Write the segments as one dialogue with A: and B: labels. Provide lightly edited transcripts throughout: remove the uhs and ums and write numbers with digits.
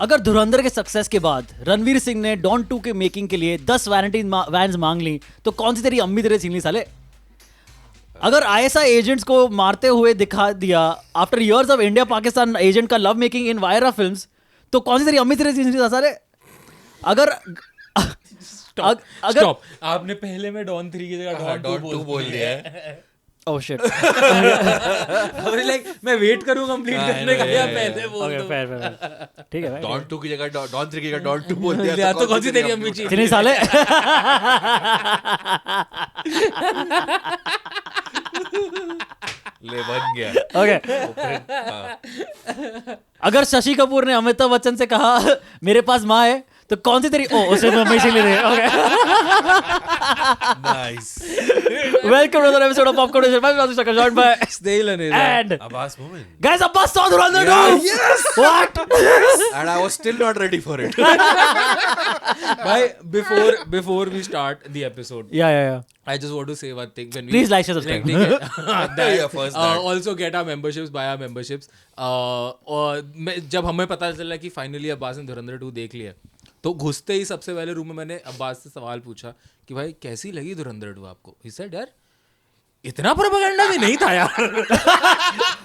A: अगर धुरंधर के सक्सेस के बाद रणवीर सिंह ने डॉन 2 के मेकिंग के लिए 10 वैनिटी वैन्स मांग ली, तो कौन सी तेरी अम्मी तेरे छीन ली साले? अगर ISI एजेंट्स को मारते हुए दिखा दिया after years of India Pakistan agent का लव मेकिंग इन वायरा फिल्म्स, तो कौन सी तेरी अम्मी तेरे छीन ली साले? अगर
B: स्टॉप, आपने पहले में डॉन 3 की जगह डॉन 2 बोल दिया है।
A: ओह शिट,
B: लाइक मैं वेट करूं कंप्लीट करने का या पहले बोल
A: ओके
B: दूं?
A: फेयर ठीक है भाई।
C: डॉन 2 की जगह डॉन 3 की जगह डॉन 2 बोल दिया
B: तो कौन सी तेरी अम्मी चीज?
A: नहीं साले
C: ले बन गया।
A: ओके अगर शशि कपूर ने अमिताभ बच्चन से कहा मेरे पास माँ है, तो कौन सी तेरी उसे मम्मी छीन ले? Okay
C: nice.
A: Welcome to another episode of popcorn dish by Mr. Joined by
B: Snail and Azar.
A: and
C: Abbas Momin.
A: guys, Abbas saw Dhurandhar 2.
C: Yes.
A: What?
C: And I was still not ready for it.
B: Before we start the episode,
A: Yeah.
B: I just want to say one thing. When
A: Please like, share, subscribe.
C: Yeah, first that.
B: Also get our memberships, buy our memberships. और जब हमें पता चला कि finally Abbas ने धुरंधर 2 देख लिया, तो घुसते ही सबसे पहले रूम में मैंने अब्बास से सवाल पूछा कि भाई कैसी लगी धुरंधर 2 आपको? He said यार इतना प्रोपेगेंडा भी नहीं था यार।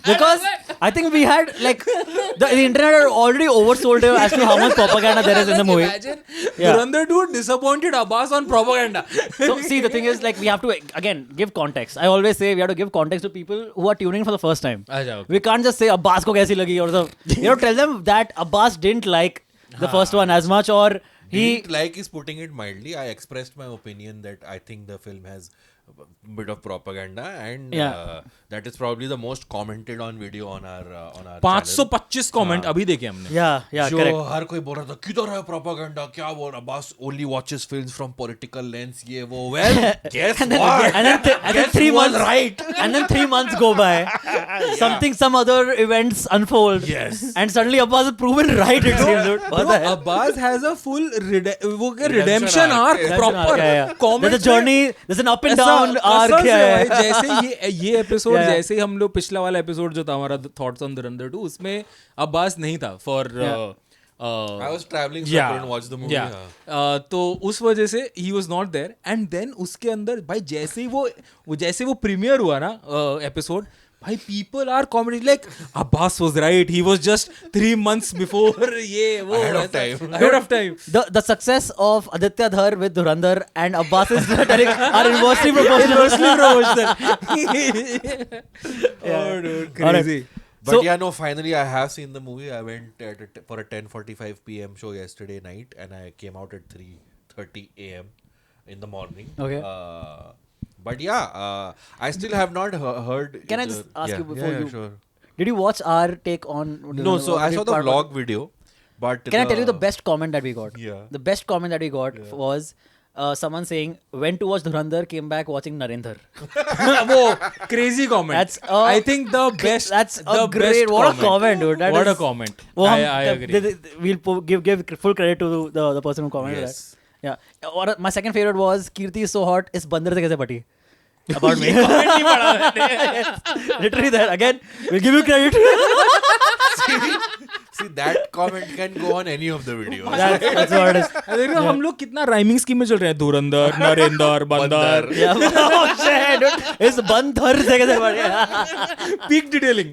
A: Because I think we had like the internet had already oversold it as to how much propaganda there is in the movie.
B: Imagine Dhurandhar 2 disappointed Abbas on propaganda.
A: So see, the thing is like we have to again give context. I always say we have to give context to people who are tuning in for the first time. We can't just say Abbas ko kaisi lagi or tell them that Abbas didn't like the first one as much, or he
C: Didn't like is putting it mildly. I expressed my opinion that I think the film has a bit of propaganda, and that is probably the most commented on video on our
B: 525 comment अभी देखे हमने।
A: yeah
C: जो
A: correct.
C: हर कोई बोल रहा था किधर है प्रोपेगेंडा, क्या बोल रहा, बस only watches films from political lens, ये वो। Well, guess what?
A: And then 3 months
C: right.
A: And then 3 months go by. Some other events unfold.
C: Yes.
A: And suddenly Abbas is proven right. It seems. Dude. What the hell?
B: Abbas has a full redemption arc,
A: Redemption
B: proper
A: arc, There's a journey. There's an up and down arc.
B: जैसे ये episode, जैसे ही हम लोग पिछला वाला episode जो था हमारा थॉट्स ऑन धुरंधर 2, उसमें अब्बास नहीं था for
C: I was traveling, so I couldn't watch the movie.
B: तो उस वजह से he was not there. And then उसके अंदर भाई जैसे ही वो प्रीमियर हुआ ना एपिसोड, भाई people are commenting like Abbas was right, he was just 3 months before ये वो ahead of time.
A: The success of Aditya Dhar with Dhurandhar and Abbas is are inversely proportional.
B: Oh dude, crazy.
C: But no, finally I have seen the movie. I went for a 10:45 p.m. show yesterday night, and I came out at 3:30 a.m. in the morning.
A: Okay.
C: But I still have not heard.
A: Can I just ask you before you?
C: Sure.
A: Did you watch our take on?
C: No, so I saw the vlog video. But
A: can I tell you the best comment that we got?
C: Yeah.
A: The best comment that we got was someone saying, "Went to watch Dhurandhar, came back watching Narendra."
B: वो crazy comment.
A: That's
B: I think the best.
A: That's
B: the
A: a great.
B: best
A: What a comment, dude. That
B: what
A: is,
B: a comment. I agree.
A: We'll give full credit to the person who commented
C: Yes.
A: that. Yeah. Or my second favorite was Kirti is so hot. इस बंदर से कैसे पटी? About me.
B: comment नहीं पढ़ा मैंने.
A: Literally that. Again, we'll give you credit.
C: See, that comment can go on any of the videos.
A: That's what it is.
B: देखो हम लोग कितना राइमिंग स्कीम में चल रहे हैं, धुरंधर, नरेंद्र, बंदर.
A: Yeah. Oh shit, dude. इस बंदर से कैसे पटी?
B: Peak detailing.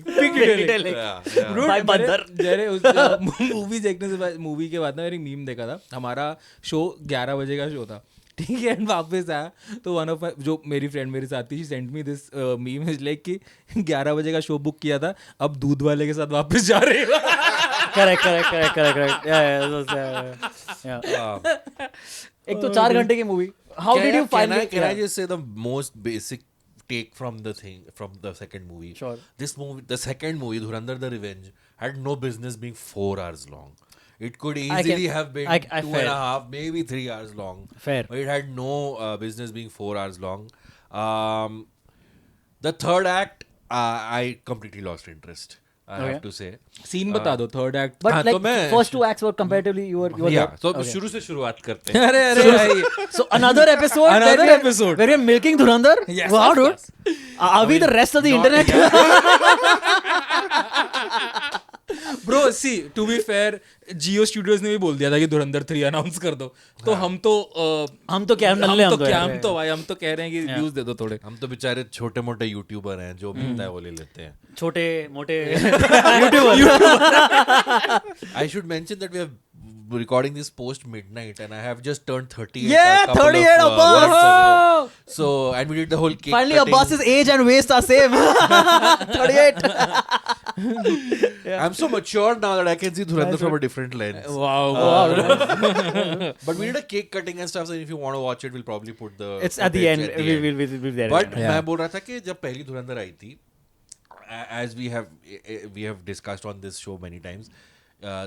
C: Yeah.
A: भाई बंदर.
B: जरे मूवी देखने से मूवी के बाद ना मैंने एक मीम देखा था. हमारा शो 11 बजे का शो था, ठीक है, एंड वापस आया तो वन ऑफ जो मेरी फ्रेंड मेरे साथ थी, she sent me this meme is like कि 11 बजे का शो बुक किया था, अब दूध वाले के साथ वापस जा रहे हो.
A: Correct. Yeah. एक तो 4 घंटे की movie. How did you find it?
C: Can I just say the most basic take from the second movie?
A: Sure.
C: This movie, the second movie, Dhurandhar the Revenge, had no business being 4 hours long. It could easily have been 2.5, maybe 3 hours long.
A: Fair.
C: But it had no business being 4 hours long. The third act, I completely lost interest. I have to say.
B: Scene बता दो third act.
A: But like first 2 acts were comparatively you were
C: Yeah. So शुरू से शुरुआत करते हैं.
B: अरे
A: So another episode where we're milking Dhurandhar.
B: Yes,
A: Wow,
B: of
A: dude. Are we the rest of the internet?
B: Bro, see, to be fair, Jio studios ने भी बोल दिया था कि धुरंधर 3 अनाउंस कर दो, तो हम तो
A: क्या नल्ले
B: हम तो भाई हम तो कह रहे हैं कि व्यूज दे दो थोड़े.
C: हम तो बेचारे छोटे मोटे यूट्यूबर हैं, जो मिलता है वो ले लेते हैं.
A: छोटे मोटे YouTuber.
C: I should mention that we are recording this post midnight and I have just turned 38.
A: Yeah,
C: a couple
A: 38
C: of,
A: Abbas!
C: months ago. So, and we did the whole cake
A: Finally,
C: cutting.
A: Abbas's age and waist are same. 38.
C: I'm so mature now that I can see Dhurandhar from a different lens.
B: Wow.
C: But we did a cake cutting and stuff, so if you want to watch it, we'll probably put the
A: It's at the
C: footage
A: end. We'll be there.
C: But मैं बोल रहा था कि जब पहली धुरंधर आई थी, as we have discussed on this show many times,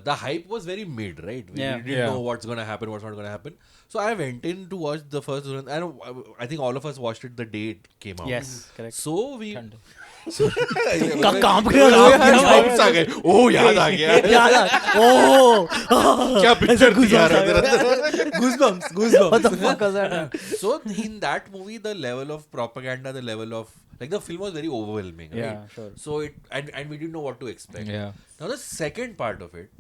C: the hype was very mid, right? We didn't know what's gonna happen, what's not gonna happen. So I went in to watch the first Dhurandhar, and I think all of us watched it the day it came out.
A: Yes, correct.
C: So we
A: काम कर रहे
C: vibes आ गए. Oh, याद आ गया. क्या picture थी यार अंदर.
B: Goosebumps.
A: What the fuck was that?
C: So in that movie, the level of propaganda, the level of like the film was very overwhelming, right?
A: Yeah, sure.
C: So it and we didn't know what to expect.
B: Yeah.
C: Now the second part of it,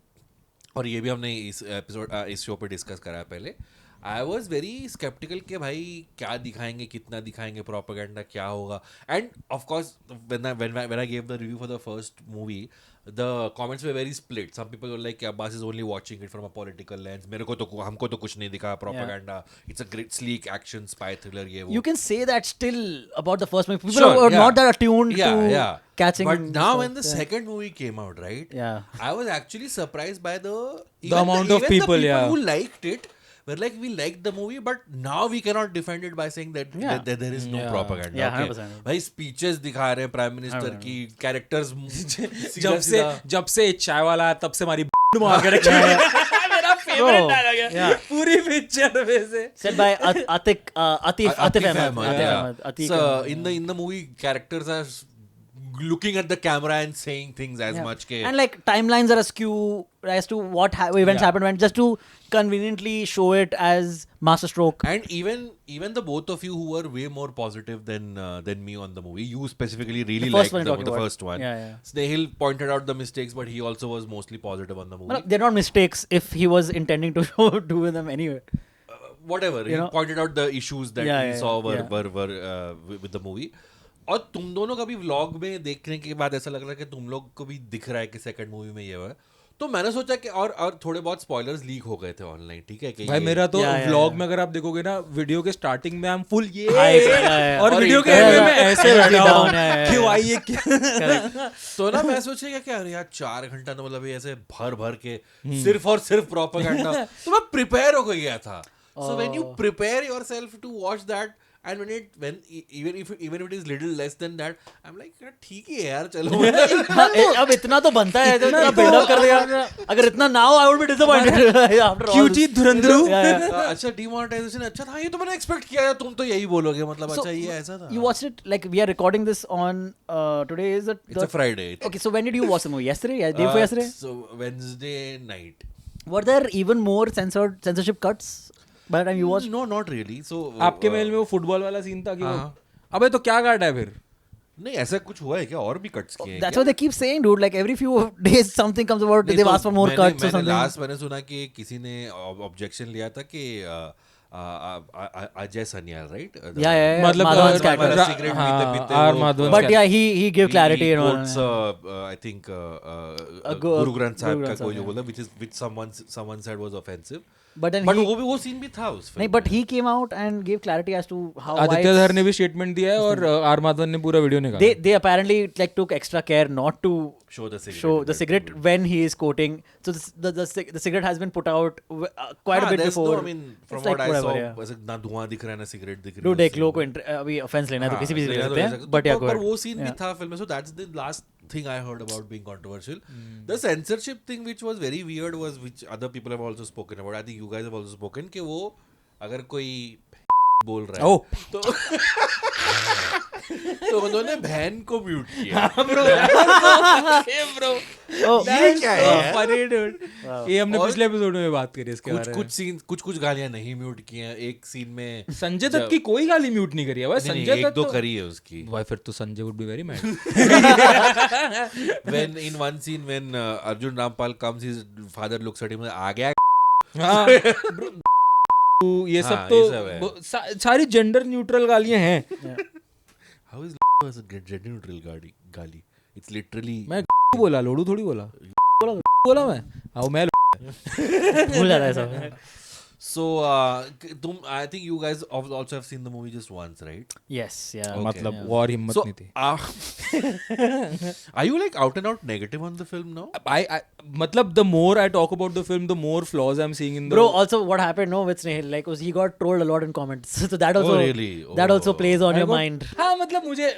C: और ये भी हमने इस episode इस show पे discuss करा है पहले. आई वॉज वेरी स्केप्टिकल कि भाई क्या दिखाएंगे, कितना दिखाएंगे, प्रोपेगेंडा क्या होगा. And of course when I gave the review for the first movie, the comments were very split. Some people were like, Abbas is only watching it from a political lens. हमको तो कुछ नहीं दिखा, propaganda. It's a great sleek action spy thriller. ये वो.
A: You can say that still about the first movie. People
C: Sure,
A: are
C: yeah.
A: not that attuned to
C: Yeah.
A: catching.
C: But now
A: stuff.
C: when the second movie came out, right?
A: Yeah.
C: I was actually surprised by the
B: amount of
C: even
B: people,
C: the
B: yeah.
C: who liked it were like, we liked the movie, but now we cannot defend it by saying that,
A: Yeah.
C: that there is no
B: Yeah.
C: propaganda.
A: Yeah,
C: okay?
A: 100%.
C: भाई speeches दिखा रहे हैं prime minister की, characters
B: जब से चाय वाला आया, तब से हमारी मार के रखी है. मेरा फेवरेट डायलॉग है.
A: Yeah.
B: पूरी पिक्चर में से.
A: Said by Atif Ahmed.
C: yeah.
A: Atif
C: So
A: Ahmed.
C: in the movie, characters are looking at the camera and saying things as
A: Yeah.
C: much ke
A: And like timelines are askew as to what events happened when, just to conveniently show it as masterstroke.
C: And even the both of you who were way more positive than me on the movie, you specifically really
A: The first
C: liked
A: one you're talking
C: the
A: about.
C: first one.
A: Yeah, yeah.
C: Snehil pointed out the mistakes, but he also was mostly positive on the movie.
A: Well, they're not mistakes if he was intending to do with them anyway.
C: Whatever,
A: You
C: he
A: know?
C: pointed out the issues that
A: Yeah,
C: he
A: yeah,
C: saw
A: yeah.
C: were with the movie. और तुम दोनों का भी vlog में देखने के बाद ऐसा लग रहा है कि तुम लोग को भी दिख रहा है कि सेकंड मूवी में ये हुआ है. तो मैंने सोचा कि और थोड़े बहुत स्पॉयलर्स लीक हो गए थे ऑनलाइन, ठीक है कि
B: भाई
C: ये-
B: मेरा तो
A: Yeah, yeah,
B: व्लॉग
A: yeah.
B: में अगर आप देखोगे ना, वीडियो के स्टार्टिंग में हम फुल ये
A: Hype, yeah.
B: और
C: और
B: वीडियो के
C: yeah,
B: एंड में
A: yeah.
B: मैं ऐसे बैठा
A: Down,
B: हूँ
A: yeah, yeah,
B: कि
A: yeah.
B: भाई ये क्या.
C: तो ना मैं सोचेगा कि अरे यार 4 घंटा तो मतलब ये ऐसे भर के सिर्फ और सिर्फ प्रोपेगेंडा. तो मैं प्रिपेयर हो गया था. So when you prepare yourself to watch that, and even if it is little less than that, I'm like, यार ठीक ही है यार, चलो.
A: अब इतना तो बनता है, तो इतना बिल्डअप कर दिया. अगर इतना ना हो, I would be disappointed after all.
B: क्यों जी धुरंधरू.
C: अच्छा, डिमोनेटाइजेशन अच्छा था, ये तो मैंने एक्सपेक्ट किया. तुम तो यही बोलोगे, मतलब
A: So,
C: अच्छा ये ऐसा था.
A: You watched it, like we are recording this on today is it?
C: It's a Friday.
A: Okay, so when did you watch the movie? Yesterday? Yeah, day before yesterday?
C: So Wednesday night.
A: Were there even more censorship cuts by the time you watched?
C: No, not really. So
B: आपके mail में वो football वाला scene था कि वो,
C: हाँ.
B: अबे तो क्या काटा है फिर.
C: नहीं, ऐसा कुछ हुआ है क्या? और भी कट्स किए हैं
A: That's
C: क्या?
A: what they keep saying, dude. Like every few days something comes about.
C: नहीं,
A: They've
C: तो
A: asked for more cuts or something.
C: Last मैंने सुना कि किसी ने ऑब्जेक्शन लिया था कि अजय सन्याल, राइट?
A: Yeah.
B: मतलब
A: Madhavan's
C: वाला
A: character.
C: cigarette
B: हाँ,
C: पीते पीते
B: आर
C: वो-
B: Madhavan
A: But yeah, he gave clarity and all.
C: quotes, I think Guru Granth Sahib का कोई जो बोला, which someone said was offensive.
A: But then
C: But
A: he,
C: वो सीन भी था उस
A: नहीं,
C: film
A: but
C: में.
A: he came out and gave clarity as to how why
B: Aditya
A: it's-
B: धर ने भी स्टेटमेंट दिया है और आर माधवन ने पूरा वीडियो निकाला.
A: they apparently like took extra care not to
C: show the cigarette.
A: show
C: in
A: the
C: that
A: cigarette
C: movie.
A: when he is quoting. So the cigarette has been put out quite a bit
C: there's
A: before.
C: No, I mean, from
A: It's like
C: what I
A: whatever,
C: saw,
A: yeah.
C: वैसे ना धुआं दिख रहा है ना cigarette दिख रही है.
A: Dude,
C: उस
A: एक
C: scene
A: लोगों को
C: में.
A: अभी ऑफेंस लेना है तो
C: हाँ,
A: किसी भी से ले
C: लेना तो
A: सकते
C: ले
A: हैं.
C: सकते
A: But yeah, go
C: पर
A: ahead.
C: वो सीन भी
A: Yeah.
C: था फिल्म में. So that's the last thing I heard about being controversial. The censorship thing which was very weird was, which other people have also spoken about. I think you guys have also spoken कि वो अगर कोई बोल रहा है
B: Oh.
C: तो तो उन्होंने बहन को म्यूट किया।
A: Oh,
C: ये क्या है यार?
B: Funny dude. ये हमने
C: और
B: पिछले एपिसोड में बात करी इसके
C: कुछ
B: बारे में।
C: कुछ सीन कुछ गालियां नहीं म्यूट की हैं। एक सीन में
B: संजय दत्त की कोई गाली म्यूट नहीं करी है भाई।
C: नहीं,
B: संजय
C: एक
B: दत्त
C: दो
B: तो
C: करी है उसकी।
B: भाई फिर तो Sanjay would be very mad.
C: when in one scene when Arjun Rampal comes, his father looks at him, आ गया।
B: हाँ ये सब
C: हाँ,
B: तो
C: ये सब है।
B: सारी जेंडर न्यूट्रल गालियां हैं।
C: How is a gender neutral गाली? It's literally
B: मैं बोला, लोडू थोड़ी बोला। बोला मैं। आओ मैं
A: भूल जाता है सब।
C: so I think you guys also have seen the movie just once, right?
A: Yes, yeah.
C: Okay.
B: मतलब
A: Yeah.
B: और हिम्मत
C: So
B: नहीं थी।
C: are you like out and out negative on the film now?
B: I मतलब the more I talk about the film, the more flaws I'm seeing in the.
A: Bro, also what happened no with Snehal, like was he got trolled a lot in comments. So that also
C: really?
A: that also
C: Oh.
A: plays on
B: I
A: your
B: got-
A: mind.
B: हाँ मतलब मुझे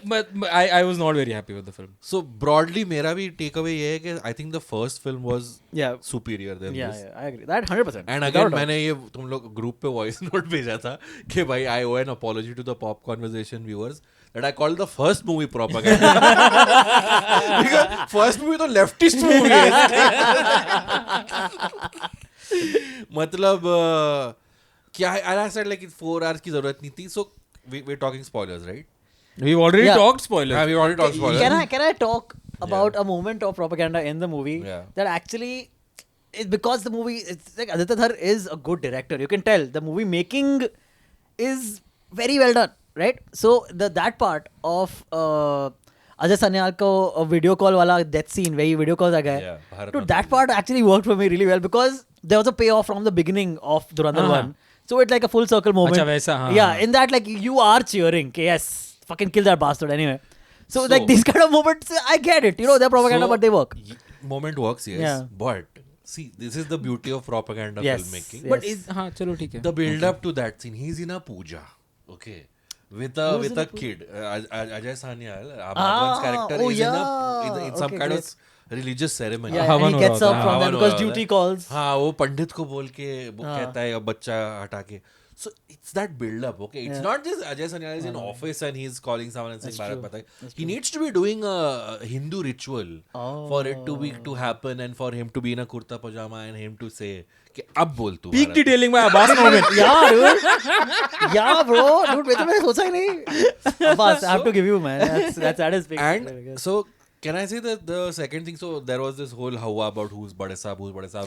B: I was not very happy with the film.
C: So broadly मेरा भी takeaway ये है कि I think the first film was
A: Yeah.
C: superior than
A: Yeah,
C: this.
A: yeah, I agree. That 100%.
C: And
A: Without
C: again
A: a doubt.
C: मैंने ये तुम लोग group पे वॉइस नोट भेजा था कि भाई I owe an apology to the Pop Conversation viewers that I called the first movie propaganda. Because first movie तो leftist movie है। मतलब क्या है? I said like 4 hours की जरूरत नहीं थी. So we're talking spoilers, right?
B: We've already
A: Yeah.
B: talked spoilers.
C: Yeah, we already talked spoilers.
A: Can I talk about a moment of propaganda in the movie
C: Yeah.
A: that actually is because the movie it's like Aditya Dhar is a good director. You can tell the movie making is very well done, right? So that part of Ajay Sanyal ko video call wala death scene where he video calls that guy.
C: Yeah, Bharat
A: Dude,
C: Mataji.
A: that part actually worked for me really well because there was a payoff from the beginning of Dhurandhar
B: Uh-huh.
A: 1. So it's like a full circle moment.
B: अच्छा, वैसा, हाँ,
A: Yeah,
B: हाँ.
A: in that like you are cheering. Okay, yes, fucking kill that bastard anyway. So,
C: So-
A: like these kind of moments, I get it. You know, they're propaganda,
C: So,
A: but they work.
C: Moment works, yes.
A: Yeah.
C: But see, this is the beauty of propaganda
A: Yes,
C: filmmaking.
A: yes.
B: But is हाँ चलो ठीक है.
C: The build up to that scene, he's in a puja, okay, with a kid. Ajay Sanyal, Bhagwan's character
A: oh
C: is
A: yeah.
C: in some
A: Okay,
C: kind
A: great.
C: of religious ceremony.
A: Yeah,
B: हवन
A: and
B: हो
A: he
B: रहा
A: gets
B: होता
A: up
B: है.
A: from
C: हवन
A: them
C: हो
A: because
C: रहा
A: duty
C: होता है.
A: calls.
C: हाँ, वो पंडित को बोल के वो
A: हाँ.
C: कहता है अब बच्चा हटा के. So it's that build up, okay. It's
A: Yeah.
C: not just Ajay Sanyal is in office and he's calling someone and saying
A: That's
C: Bharat
A: true.
C: Mata. He needs to be doing a Hindu ritual for it to happen and for him to be in a kurta pajama and him to say कि अब बोल तू
B: Peak
C: Bharat.
B: detailing में Abbas moment.
A: Yeah, dude. Yeah, bro. Dude, मैं तो मैंने सोचा ही नहीं. Abbas, I have to give you, man. That is big.
C: And so can I say that the second thing, so there was this whole hawa about who's Bade Saab.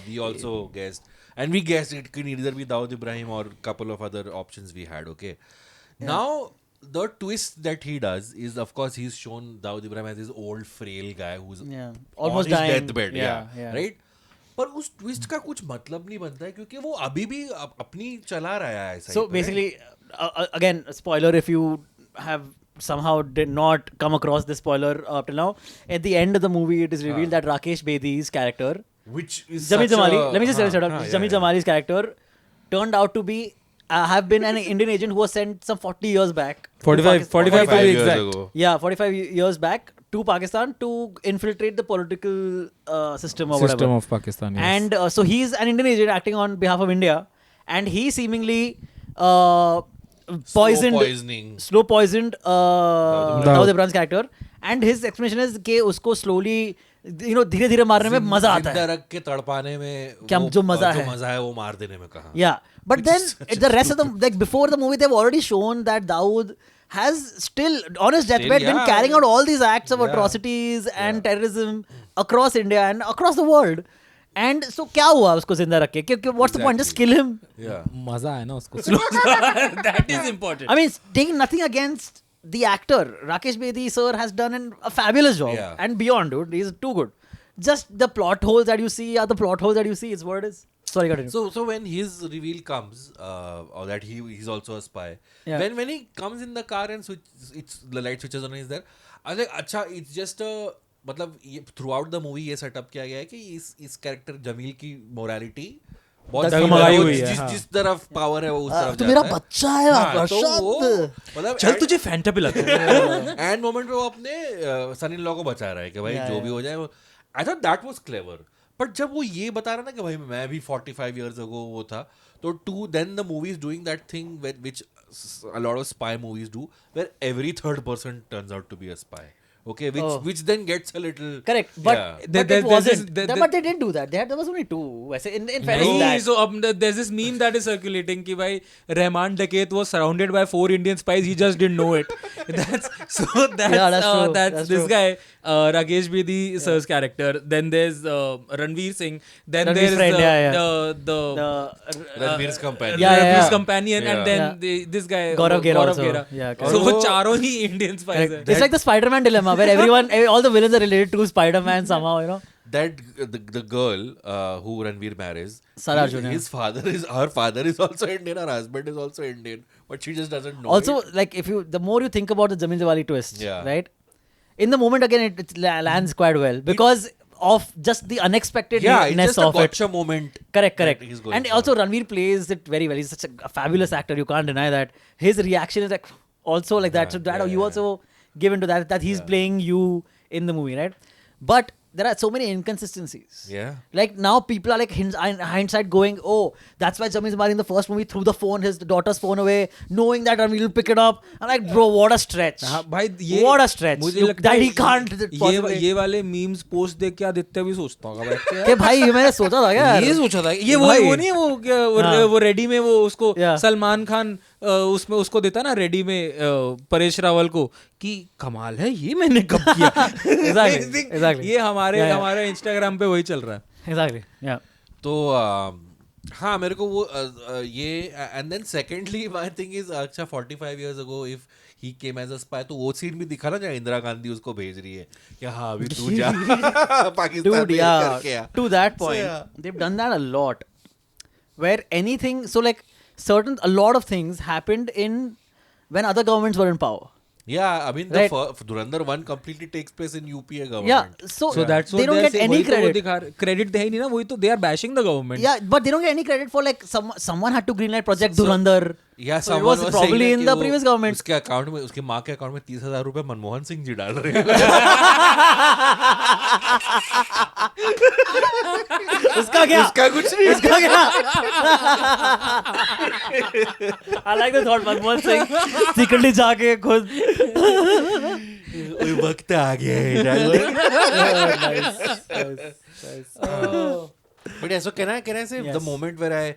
C: We also guessed, and we guessed it could either be Dawood Ibrahim or a couple of other options we had, okay. Now the twist that he does is, of course, he's shown Dawood Ibrahim as this old frail guy who's
A: Yeah.
C: on
A: Almost
C: his
A: dying.
C: deathbed,
A: Yeah.
C: right. पर उस twist का कुछ मतलब नहीं बनता है क्योंकि वो अभी भी अपनी चला रहा है ऐसा
A: So basically, again, spoiler if you have somehow did not come across this spoiler up till now. At the end of the movie, it is revealed that Rakesh Bedi's character,
C: which is
A: Jamil
C: such
A: Jamali,
C: a-
A: let me just set up.
C: हाँ,
A: Jamil
C: yeah.
A: Jamali's character turned out to be have been an Indian agent who was sent some 40 years back. to
B: 45
A: Pakistan.
B: 45 to be
C: years
B: exact.
C: ago.
A: Yeah, 45 years back to Pakistan to infiltrate the political system or
B: System
A: whatever.
B: of Pakistan. Yes.
A: And so he's an Indian agent acting on behalf of India, and he seemingly slow poisoned Dawood Ibrahim's character, and his explanation is कि उसको slowly, you know, धीरे धीरे मारने में मजा आता
C: जिंदा
A: है.
C: रख के तड़पाने में
A: क्या
C: वो-
A: जो मजा है.
C: मजा है वो मार देने में कहा.
A: Yeah, but
C: Which
A: then
C: is such
A: the
C: a
A: rest of the like before the movie, they've already shown that Dawood has still on his deathbed been
C: yeah.
A: carrying out all these acts of
C: Yeah.
A: atrocities and terrorism across India and across the world. And so क्या हुआ उसको जिंदा रख के? क्योंकि what's the point? Just kill him.
C: Yeah.
B: मजा है ना उसको. That is important.
A: I mean, taking nothing against the actor. Rakesh Bedi sir has done a fabulous job
C: Yeah.
A: and beyond, dude. He's too good. Just the plot holes that you see are the plot holes that you see. Is what it is. Sorry, continue.
C: So when his reveal comes, or that he's also a spy.
A: Yeah.
C: When he comes in the car and it's the light switches on, is there? I was like, अच्छा, it's just a मतलब through out the movie ये setup किया गया है कि इस character Jameel की morality बहुत
B: डगमगाई हुई है, हाँ.
C: जिस तरफ पावर है वो उस तरफ
A: तो मेरा
C: जाता है.
A: बच्चा है
C: हाँ, तो वो
A: अर्शद.
C: मतलब
B: चल तुझे फैंटा पिलाते हैं.
C: एंड मोमेंट पे वो अपने सन इन लॉ को बचा रहा है कि भाई
A: Yeah,
C: जो
A: yeah.
C: भी हो जाए. I thought that was clever. But जब वो ये बता रहा ना कि भाई मैं भी 45 इयर्स अगो वो था, तो to then the movie is doing that thing which a lot of spy movies do, where every third person turns out to be a spy. Okay, which then gets a little
A: Correct, but
C: yeah.
A: but
D: There-
A: it
D: there's this-
A: wasn't.
D: there-
A: But they didn't do that. There was only 2. वैसे in fairness
D: नहीं,
A: that.
D: so there's this meme that is circulating कि भाई Rahman Daket was surrounded by 4 Indian spies, he just didn't know it. That's
A: that's true,
D: that's
A: that's
D: this
A: true.
D: guy Rakesh Bedi sir's character. Then there's Ranveer Singh. Then
A: Ranveer's
D: there's
A: friend, yeah.
D: the
C: Ranveer's companion.
A: Yeah, yeah,
D: Ranveer's
A: yeah.
D: companion, and
C: Yeah.
D: then this guy
A: Gaurav Ghera also.
D: Ghera.
A: Yeah,
D: So
A: correct.
D: वो चारों ही Indian spies हैं.
A: It's like the Spider-Man dilemma where all the villains are related to Spider-Man somehow, you know.
C: That the girl who Ranveer marries,
A: Sarah
C: his,
A: Arjun, yeah.
C: her father is also Indian, her husband is also Indian, but she just doesn't know.
A: Also,
C: it.
A: like the more you think about the Zameen Diwali twist,
C: Yeah.
A: right? In the moment again, it lands quite well because of just the unexpectedness
C: yeah, it's just a
A: of it.
C: gotcha moment.
A: Correct.
C: that he's going
A: And
C: for.
A: also Ranveer plays it very well. He's such a fabulous actor. You can't deny that. His reaction is like also like that. So that you also give into that he's playing you in the movie, right? But there are so many inconsistencies.
C: Yeah.
A: Like now people are like hindsight going, oh, that's why Jameen Samari in the first movie threw the phone, his daughter's phone away, knowing that Ranveer will pick it up. I'm like, bro, what a stretch.
D: हाँ भाई ये
A: What a stretch.
D: मुझे
A: You-
D: लगता
A: that
D: है
A: he can't possibly-
D: ये वाले memes post देख के आदित्य भी सोचता होगा बैठ के
A: कि भाई ये मैंने सोचा था क्या यार?
D: ये सोचा था ये वो
A: भाई।
D: वो नहीं है वो
A: हाँ।
D: वो रेडी में वो उसको
A: Yeah.
D: सलमान खान उसमें उसको देता ना रेडी में परेश रावल को कि कमाल है ये मैंने कब किया
A: Exactly.
D: ये हमारे
A: Yeah, yeah.
D: हमारे इंस्टाग्राम पे वही चल रहा है
A: Exactly. Yeah.
C: तो हाँ मेरे को वो ये and then secondly my thing is अच्छा 45 years ago if he came as a spy तो वो सीन भी दिखा ना जहाँ इंदिरा गांधी उसको भेज रही है कि हाँ अभी तू जा पाकिस्तान
A: Dude,
C: में
A: yeah.
C: करके आ
A: To that point,
C: yeah.
A: they've done that a lot. Where anything, so like a lot of things happened in when other governments were in power.
C: Yeah, I mean
A: Right.
C: the Dhurandhar 1 completely takes place in UPA government.
A: Yeah, so,
D: that's
A: they don't get any credit.
D: Credit दे ही नहीं ना वही तो they are bashing the government
A: Yeah, but they don't get any credit for like someone had to greenlight Project Dhurandhar.
C: Yeah,
A: So it
C: someone
A: was
C: was
A: probably
C: saying
A: in
C: that
A: the
C: कि
A: previous
C: वो
A: government.
C: उसके account में उसके माँ के account में 30,000 रुपए मनमोहन सिंह जी डाल रहे हैं
A: उसका क्या?
C: उसका कुछ नहीं
A: उसका क्या? I like the thought, Manmohan Singh secretly जाके खुद.
C: वही वक्त आ गया है डाल दे But yeah, so can I say the
A: Yes.
C: moment where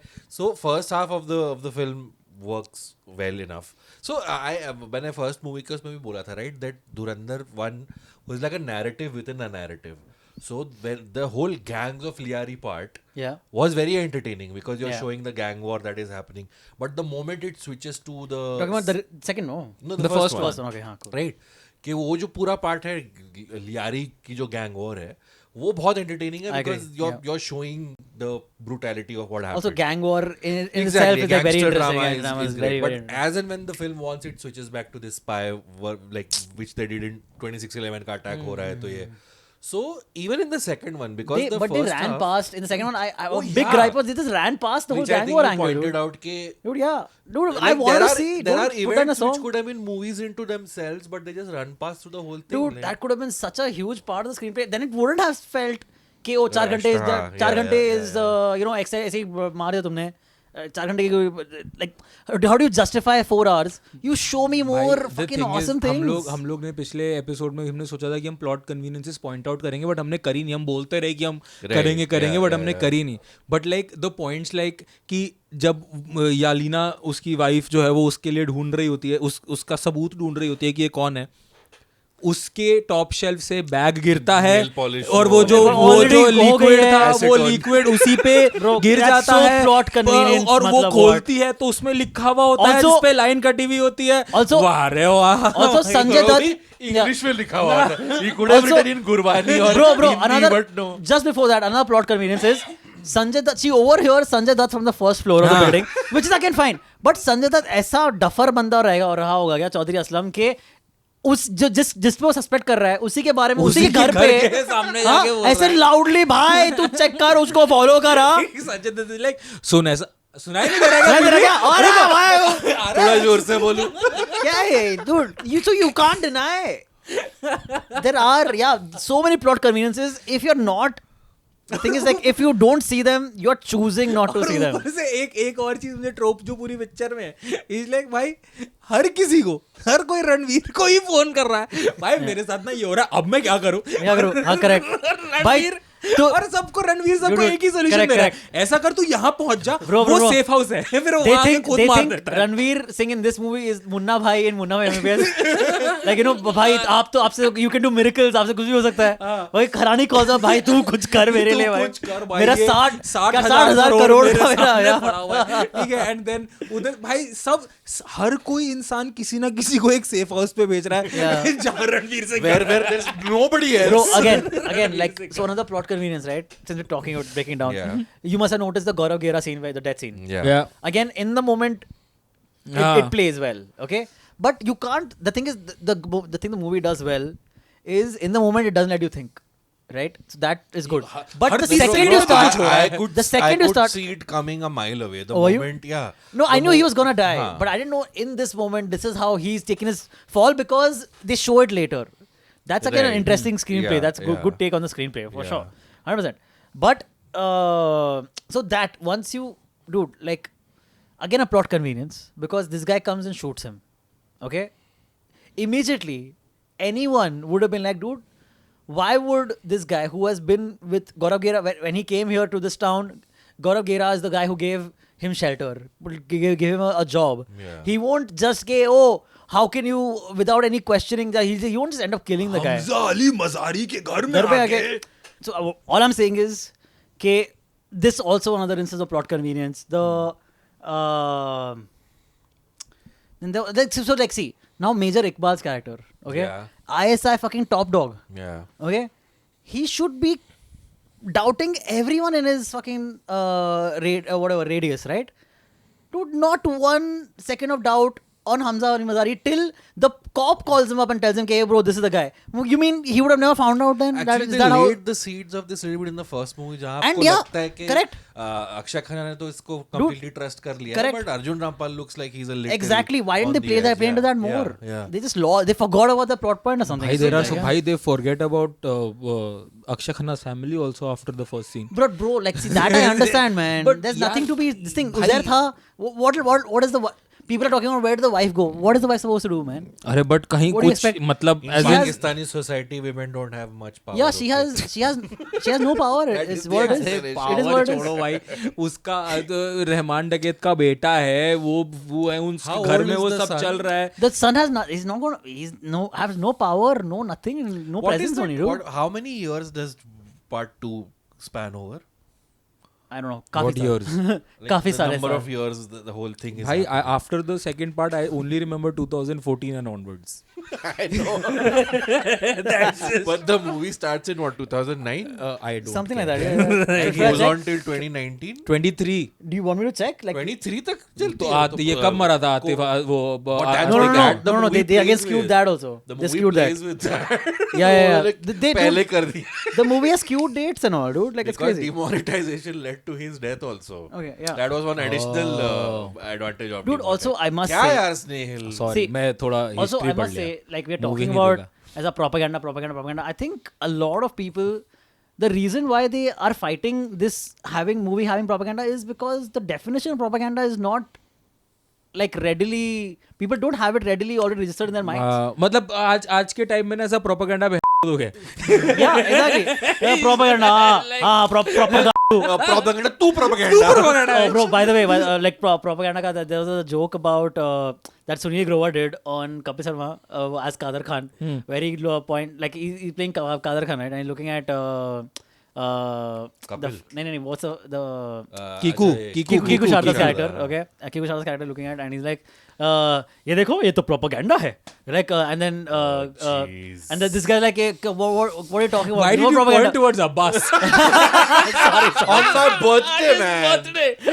C: first half of the film works well enough. So when I first movie के उसमें भी बोला था right that Dhurandhar 1 was like a narrative within a narrative. So when the whole gangs of Liari part
A: Yeah.
C: was very entertaining because you're
A: Yeah.
C: showing the gang war that is happening. But the moment it switches to the
A: Talking about the second, no.
C: no,
D: the first
A: First one, okay, हाँ, cool.
C: Right कि वो जो पूरा part है लियारी की जो gang war है वो बहुत एंटरटेनिंग है
A: I agree,
C: because you're showing the brutality of what happened.
A: Also, gang war in itself
C: Exactly,
A: is like very
C: gangster
A: interesting.
C: drama
A: and drama
C: is
A: is
C: great.
A: very,
C: But
A: very interesting.
C: as and when the film wants it switches back to this spy war, like which they did in 26/11 का attack हो रहा है तो ये so even in the second one because the
A: But they
C: first
A: ran
C: half,
A: past in the second one. I
C: Oh,
A: big
C: yeah.
A: gripe was they just ran past the whole
C: which I
A: gang
C: think
A: war
C: you
A: angle.
C: pointed
A: Dude.
C: out कि
A: Dude, yeah, dude,
C: like,
A: I want to
C: there
A: see.
C: there are
A: Dude, put that in a
C: events which
A: song.
C: could have been movies into themselves but they just run past through the whole thing.
A: Dude,
C: like-
A: that could have been such a huge part of the screenplay. Then it wouldn't have felt कि वो 4 घंटे
C: Extra,
A: 4
C: yeah,
A: घंटे
C: yeah,
A: is you know ऐसे ऐसे ही मार दिया तुमने 4 घंटे की like how do you justify 4 hours? You show me more
D: भाई, the
A: fucking
D: thing is,
A: awesome things.
D: हम लोग ने पिछले एपिसोड में हमने सोचा था कि हम प्लॉट कन्वीनियंसेस पॉइंट आउट करेंगे बट हमने करी नहीं हम बोलते रहे कि हम करेंगे
C: yeah,
D: बट हमने करी नहीं but like the points like कि जब यालीना उसकी वाइफ जो है वो उसके लिए ढूंढ रही होती है उसका सबूत ढूंढ रही होती है कि ये कौन है उसके टॉप शेल्फ से बैग गिरता है
C: Nail polish
D: और वो जो
A: Already हो गई
D: लिक्विड
A: है,
D: था वो
C: acetone.
D: लिक्विड उसी पे
A: Bro,
D: गिर
A: that's
D: जाता
A: so
D: है
A: plot convenience,
D: और वो
A: मतलब
D: खोलती है तो उसमें लिखा हुआ होता है
A: Also-
D: जिस पे लाइन कटी हुई होती है
A: Also-
D: वाह रे वाह
A: Also Sanjay
C: वो भी
A: Dutt
C: English में लिखा हुआ था. He could have
A: Also-
C: written in Gurbani or
A: bro,
C: Hindi,
A: another
C: but no.
A: just before that, another plot convenience is Sanjay Dutt. She overhears Sanjay Dutt from the first floor of the building, which is again fine. But Sanjay Dutt ऐसा duffer बंदा रहेगा और रहा होगा क्या चौधरी असलम के उस जिस पे वो सस्पेक्ट कर रहा है उसी के बारे में उसी के घर पे
D: के सामने
A: हाँ,
D: जाके बोल
A: ऐसे लाउडली भाई तू चेक कर उसको फॉलो कर हाँ
D: संजय दत्त लाइक सुन ऐसा सुनाई नहीं दे रहा
A: सुनाई दे रहा क्या? और हाँ, भाई
C: थोड़ा जोर से बोलूं.
A: क्या है dude you can't deny there are so many plot conveniences if you're not the thing is like if you don't see them, you're choosing not to see them.
D: ऊपर से एक और चीज मुझे ट्रोप जो पूरी पिक्चर में है इज लाइक भाई हर किसी को हर कोई रणवीर को ही फोन कर रहा है भाई मेरे साथ ना ये हो रहा है अब मैं क्या करूं
A: हाँ करेक्ट भाई
D: तो और सबको रणवीर सबको एक ही सोल्यूशन दे रहा है ऐसा कर तू यहाँ पहुंच जा वो सेफ हाउस है फिर वो आगे खुद मार देता है
A: Ranveer Singh in this movie is Munna भाई इन मुन्ना भाई एमबीबीएस लाइक यू नो भाई आप तो आपसे यू कैन डू मिरेकल्स आपसे कुछ भी हो सकता है भाई खरानी कॉल सा भाई तू कुछ कर मेरे लिए भाई मेरा 60,000 करोड़ का मेरा
D: ठीक है एंड देन उधर भाई सब हर कोई इंसान किसी ना किसी को एक सेफ हाउस पे भेज रहा है जहाँ Ranveer Singh
C: where there's nobody else.
A: Bro, again, like so another plot convenience, right? Since we're talking about breaking down,
C: Yeah.
A: you must have noticed the Gaurav Gera scene, where the death scene.
C: Yeah.
A: Again, in the moment, it plays well, okay? But you can't. The thing is, the thing the movie does well is in the moment it doesn't let you think, right? So that is good. But the second you start,
C: I could see it coming a mile away. The
A: Oh, you?
C: moment, yeah.
A: No, I knew he was gonna die,
C: Huh.
A: but I didn't know in this moment this is how he's taken his fall because they show it later. That's again an
C: Right.
A: interesting screenplay.
C: Yeah,
A: That's good take on the screenplay for
C: Yeah.
A: sure, 100%. But so that once you, dude, like again a plot convenience because this guy comes and shoots him. Okay, immediately anyone would have been like, dude, why would this guy who has been with Gaurav Gera when he came here to this town, Gaurav Gera is the guy who gave him shelter, gave him a job.
C: Yeah.
A: He won't just say, oh, how can you, without any questioning, that he won't just end up killing the guy.
D: Hamza Ali Mazari के घर में
A: घर पे
D: आके
A: आके- So all I'm saying is, this also another instance of plot convenience. So like see now Major Iqbal's character, okay,
C: Yeah.
A: ISI fucking top dog,
C: Yeah.
A: okay, he should be doubting everyone in his fucking radius, right? Dude, not 1 second of doubt on Hamza Ali Mazari till the cop calls him up and tells him, "Hey, bro, this is the guy." You mean he would have never found out then?
C: Actually,
A: Is
C: they
A: that how?
C: laid the seeds of this little bit in the first movie जहाँ
A: And
C: आपको
A: yeah,
C: लगता है कि
A: correct.
C: Akshay Khanna ने तो इसको completely trust कर लिया है,
A: correct.
C: but Arjun Rampal looks like he's a little
A: Exactly. Why didn't
C: on
A: they
C: the
A: play
C: edge.
A: into that
C: Yeah,
A: more?
C: yeah.
A: They just they forgot about the plot point or something.
D: भाई there are
A: Yeah.
D: भाई they forget about Akshay Khanna's family also after the first scene.
A: Bro, like see that I understand, man.
D: But
A: There's
D: yeah,
A: nothing to be this thing.
D: भाई-
A: Uzair tha. What is the people are talking about? Where did the wife go? What is the wife supposed to do, man?
D: अरे but कहीं
A: What do you
D: कुछ
A: expect?
D: मतलब
C: In
D: as in
C: Pakistani society, women don't have much power.
A: Yeah, she has no power.
C: That
A: It's
C: is
A: what
C: the
A: it is.
C: explanation.
A: It is what it is.
D: छोड़ो भाई उसका रहमान डकैत का बेटा है वो है
C: How
D: उसके घर
C: old
D: में
C: is
D: वो
C: the
D: सब
C: son?
D: चल रहा है
A: The son has no power, no nothing, no
C: What is
A: presence
C: that?
A: on you.
C: How many years does part 2 span over?
A: I don't know.
D: What
A: काफी
D: years?
C: Like
A: काफी
C: the
A: सारे
C: number
A: साल.
C: of years the whole thing is
D: भाई
C: happening.
D: after the second part I only remember 2014 and onwards.
C: I know. But the movie starts in what, 2009?
D: I don't
A: Something
D: care.
A: like that. Yeah.
C: It goes on till 2019?
D: 23
A: Do you want me to check? Like
C: 23 तक चलती
D: तो
C: है,
D: ये कब मरा था आतिफ वो
C: But that's
A: no,
C: what
A: no,
C: that- the
A: no.
C: movie
A: They again
C: plays
A: skewed
C: with.
A: that also.
C: The
A: They
C: movie
A: skewed that.
C: plays with that.
A: Yeah.
C: Like,
A: They
C: पहले
A: do-
C: कर दी.
A: The movie has skewed dates and all, dude. Like it's
C: Because
A: crazy.
C: demonetization led to his death also.
A: Okay, yeah.
C: That was one additional advantage of
A: Dude, also I must
C: क्या
A: say,
C: यार स्नेहिल?
D: Sorry
A: See,
D: मैं थोड़ा
A: also
D: history
A: I
D: पढ़
A: must
D: लिया.
A: say, like we're
D: Movie
A: talking
D: नहीं
A: about
D: देखा.
A: as a propaganda. I think a lot of people, the reason why they are fighting this movie having propaganda is because the definition of propaganda is not like readily, people don't have it readily already registered in their minds.
D: मतलब आज के time में ना ऐसा propaganda हो गया.
A: Yeah, exactly. Yeah, propaganda. Propaganda.
C: Propaganda, तू propaganda.
A: Oh, bro, by the way, like propaganda ka, there was a joke about that Sunil Grover did on Kapil Sharma as Kader Khan, where he like he's playing Kader Khan, right? And he's looking at
C: Kapil.
A: no, what's the
D: Kiku
A: Sharda's character, okay? Kiku Sharda's character looking at, and he's like, ये देखो, ये तो propaganda है, like, and then
C: jeez.
A: and then this guy like, what are you talking about?
D: Why did
A: No
D: you
A: propaganda.
D: point towards Abbas?
C: On my birthday, man.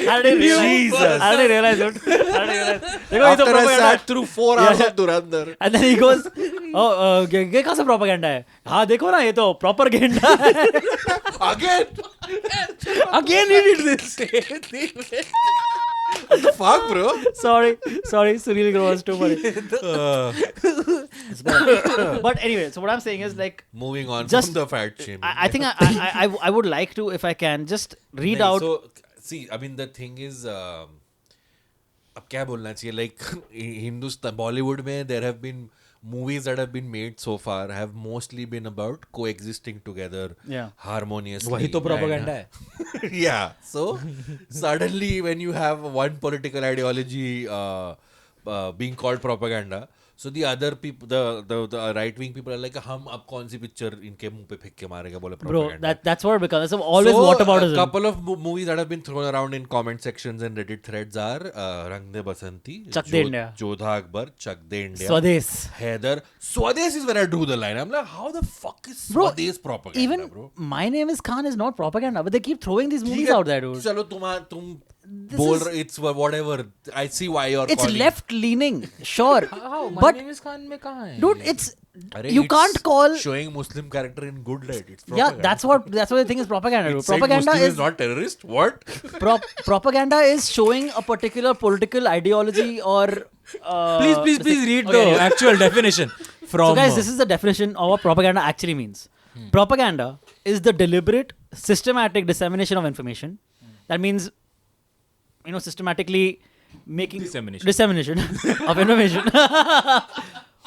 A: I didn't realize. I didn't realize, dude. देखो, ये तो
C: After I
A: propaganda है.
C: sat through 4 hours of Durandar.
A: And then he goes, oh, ये कहाँ से propaganda है? हाँ देखो ना, ये तो propaganda है.
C: Again.
D: Again he did this.
C: What the fuck, bro?
A: sorry, Sunil Grover was too funny. But anyway, so what I'm saying is like,
C: Moving on
A: Just-
C: from the fat shaming.
A: I think I would like to, if I can, just read
C: नहीं,
A: out.
C: So, see, I mean, the thing is, अब क्या बोलना चाहिए? Like, Hindustan, Bollywood में there have been movies that have been made so far have mostly been about coexisting together
A: Yeah.
C: harmoniously.
D: वही तो propaganda है.
C: Yeah. So suddenly, when you have one political ideology being called propaganda, so the other people, the right wing people are like, हम अब कौन सी picture इनके मुंह पे फेंक के मारेंगे बोले
A: Bro,
C: propaganda.
A: that's what it becomes. So always
C: So,
A: whataboutism.
C: a couple of movies that have been thrown around in comment sections and Reddit threads are Rang De Basanti,
A: Chak De India.
C: Jodha Akbar, Chak De India,
A: Swades.
C: Heather. Swades is where I drew the line. I'm like, how the fuck is
A: Bro,
C: Swades propaganda,
A: Even
C: bro?
A: My Name is Khan is not propaganda, but they keep throwing these movies out there, dude.
C: चलो तुम बोल रहे, it's whatever. I see why you're
A: It's
C: calling.
A: left leaning, sure.
D: How? My
A: But
D: name is Khan में कहाँ है?
A: dude, it's
C: अरे,
A: you
C: it's
A: can't call.
C: showing Muslim character in good light. It's
A: Yeah,
C: propaganda.
A: that's what the thing is propaganda. Dude.
C: It's saying
A: Propaganda
C: Muslim
A: is
C: is not terrorist. What?
A: propaganda is showing a particular political ideology or.
D: Please read the actual definition from.
A: So guys, this is the definition of what propaganda actually means. Propaganda is the deliberate, systematic dissemination of information. That means, systematically making dissemination of information,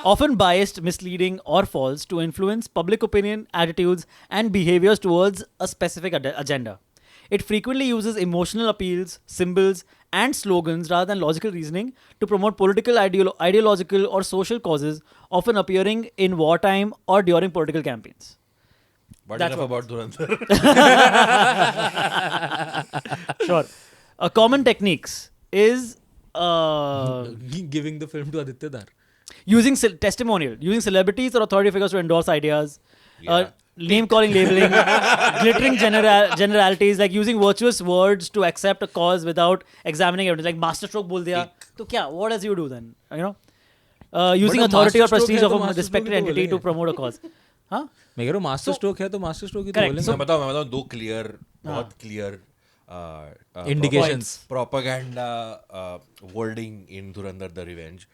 A: often biased, misleading, or false, to influence public opinion, attitudes, and behaviors towards a specific agenda. It frequently uses emotional appeals, symbols, and slogans rather than logical reasoning to promote political, ideological, or social causes, often appearing in wartime or during political campaigns.
C: But
A: That's
C: enough
A: what-
C: about Dhurandhar.
A: Sure. A common techniques is
D: giving the film to Aditya Dar.
A: using testimonial, using celebrities or authority figures to endorse ideas,
C: Yeah.
A: name calling, labeling, glittering generalities, like using virtuous words to accept a cause without examining evidence. Like masterstroke बोल दिया, तो क्या? What else you do then? Using
D: But a
A: authority or
D: masterstroke
A: prestige
D: है
A: of
D: तो
A: a
D: masterstroke
A: respected
D: ही तो
A: entity to
D: बोलेंगे.
A: promote a cause. हाँ?
D: मैं कह रहा हूँ मास्टर स्ट्रोक है तो मास्टर स्ट्रोक ही तो
A: Correct.
D: बोलेंगे.
A: So-
C: मैं बताऊँ दो clear, बहुत clear
D: Indications.
C: propaganda wording in Dhurandhar the Revenge.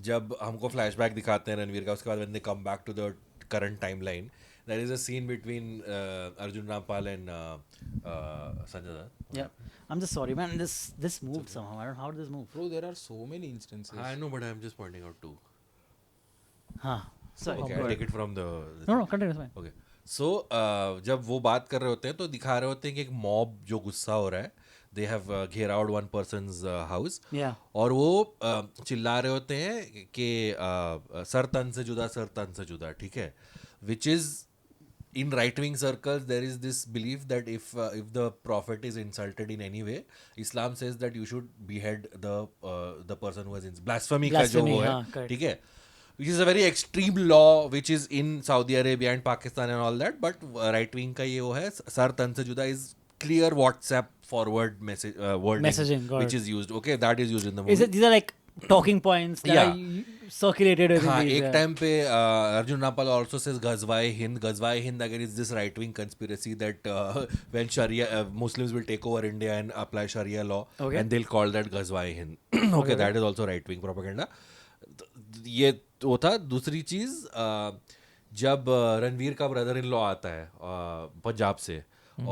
C: जब हमको flashback दिखाते हैं रणवीर का, उसके बाद when they come back to the current timeline, there is a scene between Arjun Rampal and Sanjay Dutt.
A: Yeah. I'm just sorry, man. This moved somehow. I don't know how did this move.
D: Bro, there are so many instances.
C: I know, but I'm just pointing out two.
A: हाँ. Sorry.
C: Okay,
A: go
C: I'll
A: ahead.
C: take it from the.
A: No, continue. It's fine.
C: Okay so जब वो बात कर रहे होते हैं तो दिखा रहे होते हैं कि एक मॉब जो गुस्सा हो रहा है, दे हैव घेर out one persons house,
A: Yeah.
C: और वो चिल्ला रहे होते हैं कि सर तन से जुदा, ठीक है, which is in right wing circles there is this belief that if the prophet is insulted in any way, Islam says that you should behead the person who has blasphemy का जो वो
A: हाँ,
C: है,
A: correct.
C: ठीक है, which is a very extreme law which is in Saudi Arabia and Pakistan and all that, but right wing का ये वो है, सर तन से जुदा is clear WhatsApp forward message wording
A: Messaging, got
C: which
A: it.
C: is used. Okay, that is used in the movie.
A: These are like talking points that
C: Yeah.
A: are circulated within
C: हाँ,
A: these,
C: एक
A: yeah.
C: Time पे Arjun Rampal also says Ghazwa-e Hind again is this right wing conspiracy that when Sharia Muslims will take over India and apply Sharia law,
A: Okay.
C: and they'll call that Ghazwa-e Hind. Okay, that is also right wing propaganda. ये वो था. दूसरी चीज, जब रणवीर का brother in law आता है पंजाब से,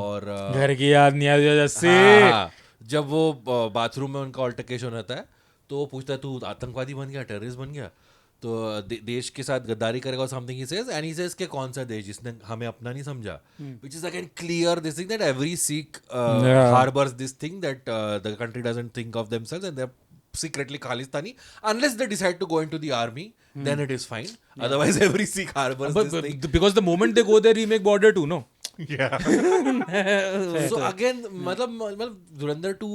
C: और
D: घर की याद नहीं आई जैसे.
C: हाँ, जब वो बाथरूम में उनका ऑल्टरकेशन होता है तो वो पूछता है तू आतंकवादी बन गया, टेररिस्ट बन गया, तो देश के साथ गद्दारी करेगा something he says, and he says के कौन सा देश जिसने हमें अपना नहीं समझा, which is again clear this thing that every Sikh harbours this thing that the country doesn't think of themselves and they are secretly Khalistani unless they decide to go into the army, then it is fine. Otherwise every Sikh harbors this thing.
D: Because the moment they go there, we make border too, no?
C: So again, मतलब धुरंधर 2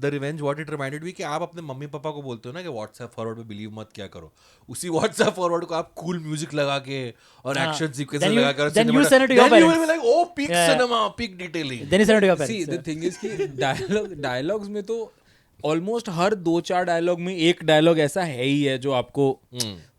C: The Revenge, what it reminded me कि आप अपने mummy papa को बोलते हो ना कि WhatsApp forward पे बिलीव मत क्या करो, उसी व्हाट्सएप फॉरवर्ड को आप कूल म्यूजिक लगा के और एक्शन सीक्वेंसेस
A: Then you-
C: लगा कर
A: then you send it to your
C: then you will
A: parents.
C: be like, oh, peak
A: Yeah.
C: cinema, peak detailing.
A: Then you send it to your parents.
D: See, the thing is कि dialogues में तो almost हर 2-4 dialogue में एक dialogue ऐसा है ही है जो आपको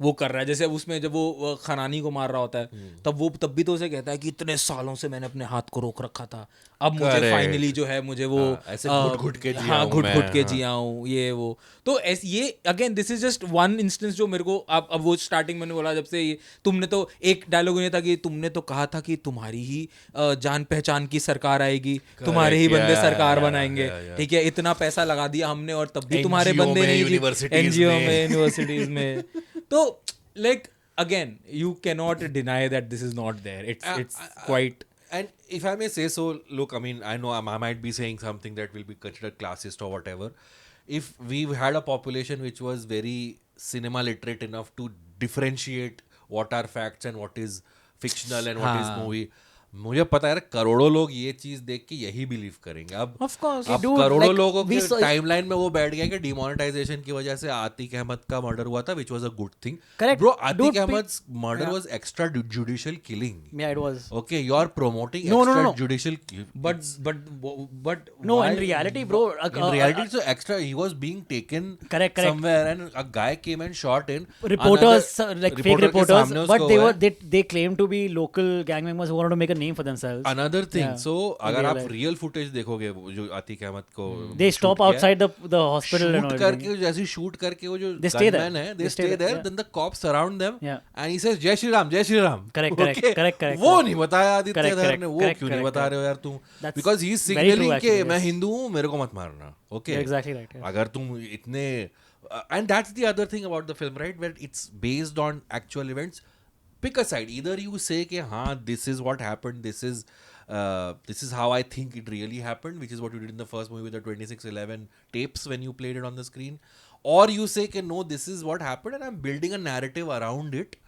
D: वो कर रहा है। जैसे अब उसमें जब वो खनानी को मार रहा होता है तब भी तो उसे कहता है कि इतने सालों से मैंने अपने हाथ को रोक रखा था, अब मुझे
C: Correct.
D: फाइनली जो है मुझे वो
C: ऐसे घुट-घुट के जिया हूं
D: घुट
C: मैं,
D: के
C: हाँ।
D: जिया हूं ये वो। तो ये again this is just one instance जो मेरे को अब वो स्टार्टिंग मैंने बोला, जब से ये तुमने तो एक डायलॉग नहीं था कि तुमने तो कहा था कि तुम्हारी ही जान पहचान की सरकार आएगी, तुम्हारे ही
C: yeah,
D: बंदे
C: yeah,
D: सरकार
C: yeah,
D: बनाएंगे,
C: yeah.
D: ठीक है, इतना पैसा लगा दिया हमने और तब भी तुम्हारे
C: NGO
D: बंदे
C: में,
D: नहीं
C: universities
D: एनजीओ
C: में।
D: में यूनिवर्सिटीज में। तो like again you can not deny that this is not there, it's quite.
C: And if I may say so, look, I mean, I know I might be saying something that will be considered classist or whatever. If we've had a population which was very cinema literate enough to differentiate what are facts and what is fictional and what is
D: हाँ.
C: movie, मुझे पता है करोड़ों लोग ये चीज देख के यही बिलीव करेंगे। अब
D: Of course.
C: अब
A: Dude,
C: करोड़ों
A: like,
C: लोगों
A: we
C: के
A: saw-
C: टाइमलाइन में वो बैठ गया कि डिमोनेटाइजेशन की वजह से आतिक अहमद का मर्डर हुआ था, which was a good thing.
A: Correct.
C: Bro,
A: Dude,
C: Atik Ahmed's murder
A: yeah.
C: was extrajudicial killing.
A: Yeah, it was.
C: Okay, you are promoting
A: No, no, no.
C: extrajudicial.
D: But
A: No,
D: why-
A: in reality, bro.
C: In reality, so extra, he was being taken
A: Correct.
C: somewhere, and a guy came and shot in.
A: Reporters,
C: Another-
A: like fake
C: reporter के
A: reporters,
C: सामने
A: but
C: उसको
A: they
C: हुआ
A: were
C: है.
A: they claimed to be local gang members who wanted to make a name for themselves.
C: Another thing,
A: Yeah.
C: so
A: In
C: अगर
A: real
C: आप
A: life.
C: Real footage देखोगे वो जो आतिक अहमद को
A: They
C: shoot
A: stop
C: किया है,
A: outside the hospital and
C: shoot
A: all.
C: करके जैसे शूट करके वो जो
A: They stay there.
C: gunman है,
A: They
C: they
A: stay
C: stay
A: there,
C: there,
A: yeah.
C: then the cops surround them,
A: Yeah.
C: and he says जय श्री राम, जय Shri Ram.
A: Correct, correct,
C: Okay?
A: correct, correct,
C: वो
A: correct.
C: नहीं बताया आदित्य
A: Correct,
C: धर
A: correct,
C: ने, वो
A: correct,
C: क्यों नहीं
A: correct,
C: बता रहे हो यार तुम?
A: That's
C: Because he is
A: very true,
C: signaling कि
A: actually,
C: मैं
A: yes.
C: हिंदू हूँ, मेरे को मत मारना. Okay.
A: You're exactly right. Yes.
C: अगर तुम इतने and that's the other thing about the film, right, where it's based on actual events. Pick a side. Either you say कि हाँ this is what happened, this is how I think it really happened, which is what you did in the first movie with the 2611 tapes when you played it on the screen, or you say कि no, this is what happened and I'm building a narrative around it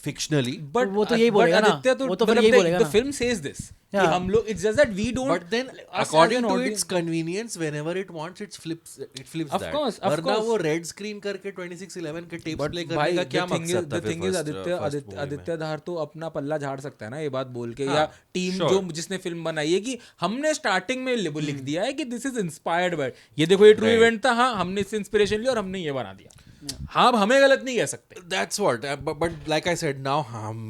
C: fictionally.
D: But
A: वो तो यही बोलेगा ना,
D: आदित्य तो
A: वो तो फिर
D: मतलब
A: यही बोलेगा
D: the
A: ना.
D: film says this कि
A: Yeah.
D: हम लोग it's just that we don't,
C: But then
D: us as
C: according
D: an
C: to
D: audience-
C: its convenience, whenever it wants, it flips
D: Of
C: that.
D: course, of
C: वरना
D: course.
C: वो red screen करके 2611 के tapes
D: But
C: play
D: भाई
C: करने का क्या
D: the thing is,
C: मकसद था
D: the
C: फिर
D: thing is
C: first movie में?
D: आदित्य धार तो अपना पल्ला झाड़ सकता है ना ये बात बोल के,
C: हाँ,
D: या टीम
C: sure.
D: जो जिसने फिल्म बनाई है कि हमने स्टार्टिंग में लिख दिया है कि दिस इज इंस्पायर्ड बाय, ये देखो ये ट्रू
C: Right.
D: इवेंट था, हाँ हमने इससे इंस्पिरेशन लिया और हमने ये बना दिया. हाँ अब हमें गलत नहीं कह सकते.
C: That's what. But like I said, now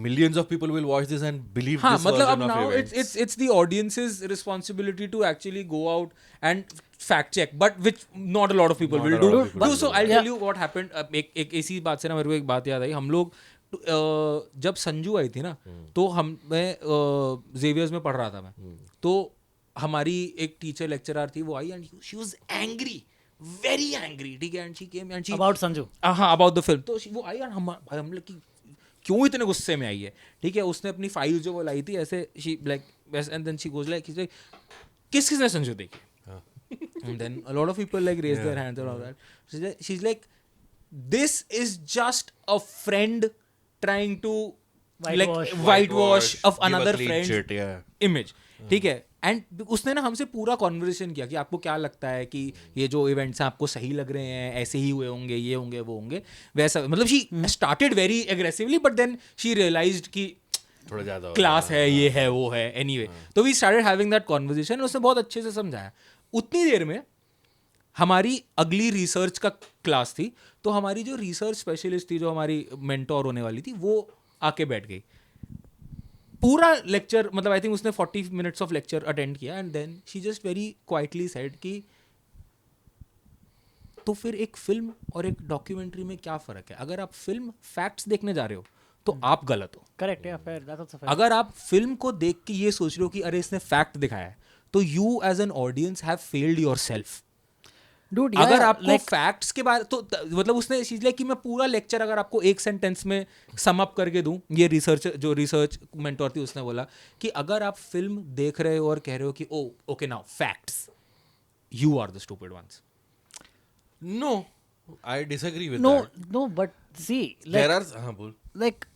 C: millions of people will watch this and believe
D: हाँ
C: this
D: मतलब अब
C: version of
D: now
C: events.
D: it's the audience's responsibility to actually go out and fact check, but which not a lot of people
C: Not
D: will
C: a lot
D: do.
C: of people will
D: So
C: do.
D: I'll
A: Yeah.
D: tell you what happened. एक इसी बात से ना मेरे को एक बात याद आई. हम लोग जब संजू आई थी ना तो मैं जेवियर्स में पढ़ रहा था मैं, तो हमारी एक टीचर लेक्चरर थी, वो आई and she was angry, very angry, ठीक है, and she came and she
A: About Sanju.
D: हाँ अबाउट द फिल्म. तो वो आई और हम लोग की क्यों इतने गुस्से में आई है, ठीक है. उसने अपनी फाइल जो वो लाई थी ऐसे she like and then she goes like किस किसने संजू देखी, and then a lot of people like raise their hands and all that. She's like this is just a friend trying to
A: Whitewash.
D: whitewash of
C: give a
D: another
C: clean
D: friend's
C: shit, yeah.
D: image, ठीक है. And उसने ना हमसे पूरा conversation किया कि आपको क्या लगता है कि ये जो इवेंट्स हैं आपको सही लग रहे हैं, ऐसे ही हुए होंगे, ये होंगे वो होंगे, वैसा. मतलब she started very aggressively but then she realised कि
C: थोड़ा ज्यादा हो
D: क्लास है, ये है वो है, एनीवे. तो we started having that conversation. उसने बहुत अच्छे से समझाया. उतनी देर में हमारी अगली रिसर्च का क्लास थी, तो हमारी जो रिसर्च स्पेशलिस्ट थी, जो हमारी मेंटोर होने वाली थी, वो आके बैठ गई. पूरा लेक्चर मतलब आई थिंक उसने 40 मिनट्स ऑफ लेक्चर अटेंड किया and then she just very quietly said कि तो फिर एक फिल्म और एक डॉक्यूमेंट्री में क्या फ़र्क है. अगर आप फिल्म फैक्ट्स देखने जा रहे हो तो आप गलत हो.
A: Correct. Yeah. Fair. That's also fair.
D: अगर आप फिल्म को देख के ये सोच रहे हो कि अरे इसने फैक्ट दिखाया है, तो you as an audience have failed yourself.
A: Dude, yeah,
D: अगर आपको
A: like
D: फैक्ट्स के बारे तो मतलब उसने चीज लाइक कि मैं पूरा लेक्चर अगर आपको एक सेंटेंस में सम अप करके दूं, ये रिसर्च मेंटोर थी, उसने बोला कि अगर आप फिल्म देख रहे हो और कह रहे हो कि oh okay now facts, you are the stupid ones.
C: No, I disagree with
A: no,
C: that.
A: no, but see,
C: There
A: like,
C: are हाँ बोल.
A: like,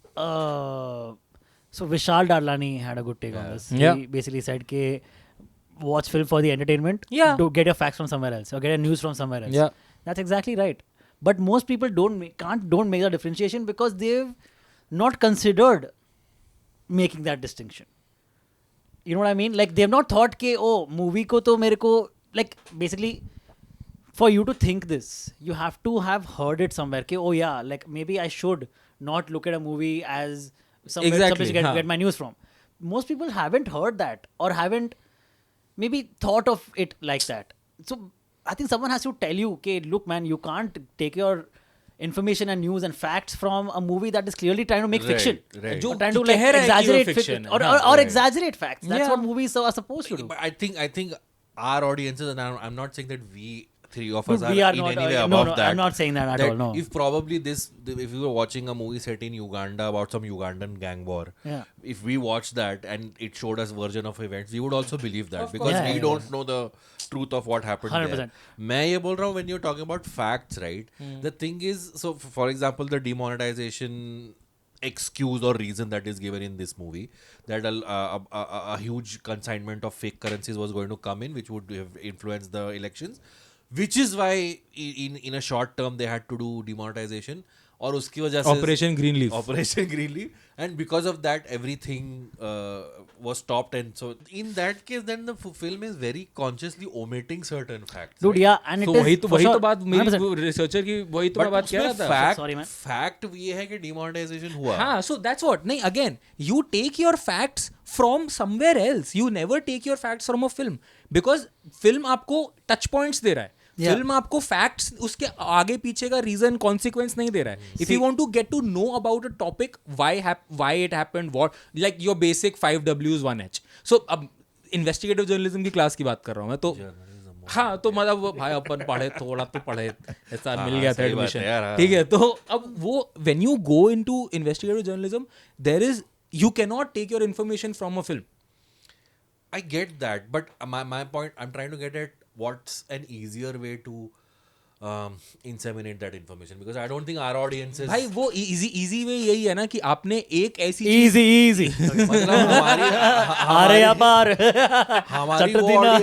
A: so Vishal Darlani had a good take on this.
D: Yeah.
A: He basically said कि watch film for the entertainment.
D: Yeah.
A: To get your facts from somewhere else or get your news from somewhere else.
D: Yeah.
A: That's exactly right. But most people don't make the differentiation because they've not considered making that distinction. You know what I mean? Like they've not thought कि oh movie को तो मेरे को like basically for you to think this, you have to have heard it somewhere. Ki, oh yeah, like maybe I should not look at a movie as somewhere
D: Exactly,
A: to get,
D: हाँ.
A: get my news from. Most people haven't heard that or haven't maybe thought of it like that. So I think someone has to tell you, okay, look, man, you can't take your information and news and facts from a movie that is clearly trying to make
C: Right,
A: fiction.
C: right.
A: जो
D: जो
A: trying to
D: कह
A: like
D: रहा है कि वो
A: exaggerate
D: fiction
A: or,
D: है,
A: or,
D: हाँ,
A: or
C: right.
A: exaggerate facts. That's
D: Yeah.
A: what movies are supposed to do.
C: But I think our audiences, and I'm not saying that we three of
A: Dude,
C: us
A: we
C: are
A: are
C: in
A: not,
C: any way
A: no,
C: above
A: no,
C: that.
A: I'm not saying that at all, no.
C: If probably if we were watching a movie set in Uganda about some Ugandan gang war,
A: Yeah.
C: if we watched that and it showed us version of events, we would also believe that because
A: Yeah,
C: we
A: yeah,
C: don't know the truth of what happened
A: 100%.
C: there. मैं ये बोल रहा हूँ when you're talking about facts, right? The thing is, so for example, the demonetization excuse or reason that is given in this movie that a huge consignment of fake currencies was going to come in, which would have influenced the elections, which is why in a short term they had to do demonetization. और उसकी वजह से
D: Operation Greenleaf.
C: Operation Greenleaf, and because of that everything was stopped, and so in that case then the film is very consciously omitting certain facts.
A: Dude,
C: right?
A: yeah, and it
D: तो
A: is
D: वही
A: for sure,
D: तो बात मेरी
A: 100%.
D: Researcher की वही तो मैं
C: But
D: बात कह रहा
C: उसमें
D: था.
A: Sorry, man.
C: fact ये है कि demonetization हुआ.
D: हाँ, so that's what. नहीं, again, you take your facts from somewhere else. You never take your facts from a film because film आपको touch points दे रहा है.
A: Yeah.
D: फिल्म आपको फैक्ट्स उसके आगे पीछे का रीजन कॉन्सिक्वेंस नहीं दे रहा है. If you want to get to know about a topic, why it happened, what, like your basic 5 Ws 1 H. So अब इन्वेस्टिगेटिव जर्नलिज्म की क्लास की बात कर रहा हूँ मैं तो. हाँ, तो मतलब वो भाई अपन पढ़े थोड़ा तो पढ़े, ऐसा मिल गया था
C: सही बात है यार,
D: एडमिशन.
C: हाँ.
D: ठीक है, तो अब वो when you go into investigative journalism there is, you cannot take your information from a film.
C: I get that, but my point, I'm trying to get at what's an easier way to inseminate that information, because I don't think our audiences
D: भाई वो easy way यही है ना कि आपने एक ऐसी
A: Easy.
C: मतलब हमारी
A: अरे या पार.
C: हमारी वो
A: चटदीना.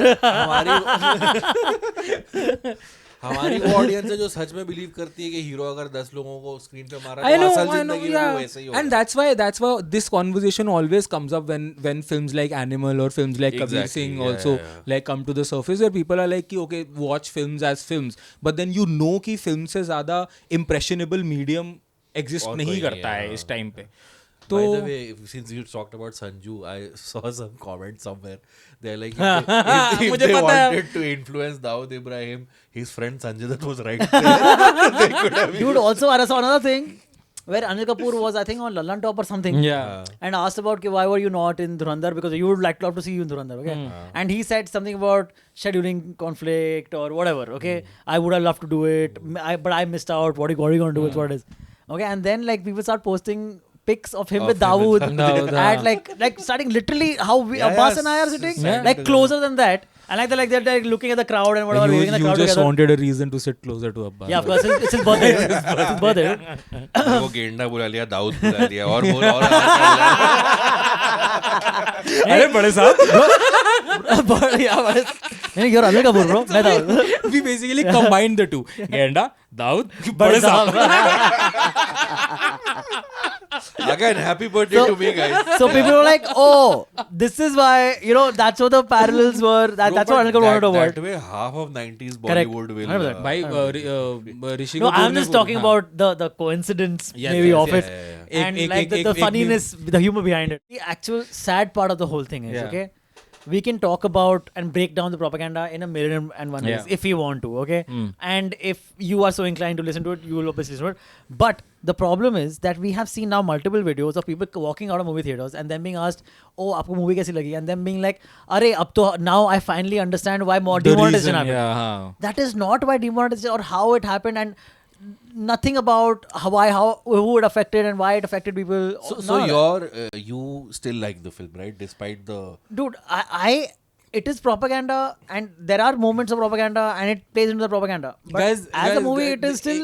C: हमारी वो ऑडियंस है जो सच में बिलीव करती है कि हीरो अगर 10 लोगों को स्क्रीन पे मारा
D: I
C: तो
D: know,
C: असल
D: I know,
C: जिंदगी में
D: yeah.
C: भी वैसे ही होगा.
D: And that's why this conversation always comes up when films like Animal or films like Kabir
C: Exactly,
D: Singh
C: yeah,
D: also
C: yeah.
D: like come to the surface, where people are like कि okay, watch films as films, but then you know कि film से ज़्यादा impressionable medium exist
C: और
D: नहीं
C: कोई
D: करता
C: नहीं
D: है
C: है,
D: इस टाइम पे.
C: By
D: तो
C: the way, since you talked about Sanju, I saw some comment somewhere. They're like, if
D: मुझे
C: they
D: पता है.
C: wanted to influence Dawood Ibrahim, his friend Sanjay Dutt was right there. They could have
A: Dude, also I saw another thing where Anil Kapoor was, I think, on Lallan Top or something.
D: yeah.
A: And asked about ki, why were you not in Dhurandhar, because you would love to see you in Dhurandhar, okay? And he said something about scheduling conflict or whatever, okay? I would have loved to do it, but I missed out. What are you going to do with what it is? Okay, and then like people start posting pics of him
C: Of
A: with
C: him with
A: Dawood
D: Dawood,
A: at like starting literally how we
C: Yeah,
A: Abbas
C: yeah,
A: and I are sitting
C: yeah.
A: like closer than that, and they're like looking at the crowd and whatever, waving at the
D: You
A: crowd
D: just
A: together.
D: wanted a reason to sit closer to Abbas.
A: Yeah, of course, it's his birthday. It's his birthday.
C: वो गेंडा बुला लिया, दाऊद बुला लिया, और बोल और
D: अरे बड़े साहब.
A: But yeah, but you're Anil Kapoor, bro. मैं Dawood.
D: We basically combined the two. गेंडा, दाऊद,
A: बड़े
D: बड़े साहब.
C: again, happy birthday to me, guys.
A: So people were like, oh, this is why, that's what the parallels were. That's what Anil Kapoor wanted to avoid.
C: That way, half of 90s
A: Correct.
C: Bollywood will.
A: 100%.
D: भाई ऋषि
A: No,
D: Kapoor
A: I'm
D: ने
A: just
D: बोला-
A: talking
D: हाँ.
A: about the coincidence
D: Yes,
A: maybe
D: yes,
A: of
D: yes.
A: it.
D: एक-
A: And
D: एक-
A: like
D: एक-
A: the
D: एक-
A: funniness, the humor behind it. The actual sad part of the whole thing is,
D: Yeah.
A: okay? We can talk about and break down the propaganda in a million and one ways
D: Yeah.
A: if you want to, okay?
D: Mm.
A: And if you are so inclined to listen to it, you will obviously listen to it. But the problem is that we have seen now multiple videos of people walking out of movie theaters and then being asked, "Oh, आपको movie कैसी लगी?" And then being like, "अरे अब तो now I finally understand why more
D: The
A: demonetization
D: reason,
A: happened."
D: yeah, हाँ.
A: That is not why demonetization or how it happened, and nothing about who it affected and why it affected people.
C: So
A: None of that.
C: you still like the film, right? Despite the
A: Dude, it is propaganda, and there are moments of propaganda, and it plays into the propaganda. But as a movie, it is still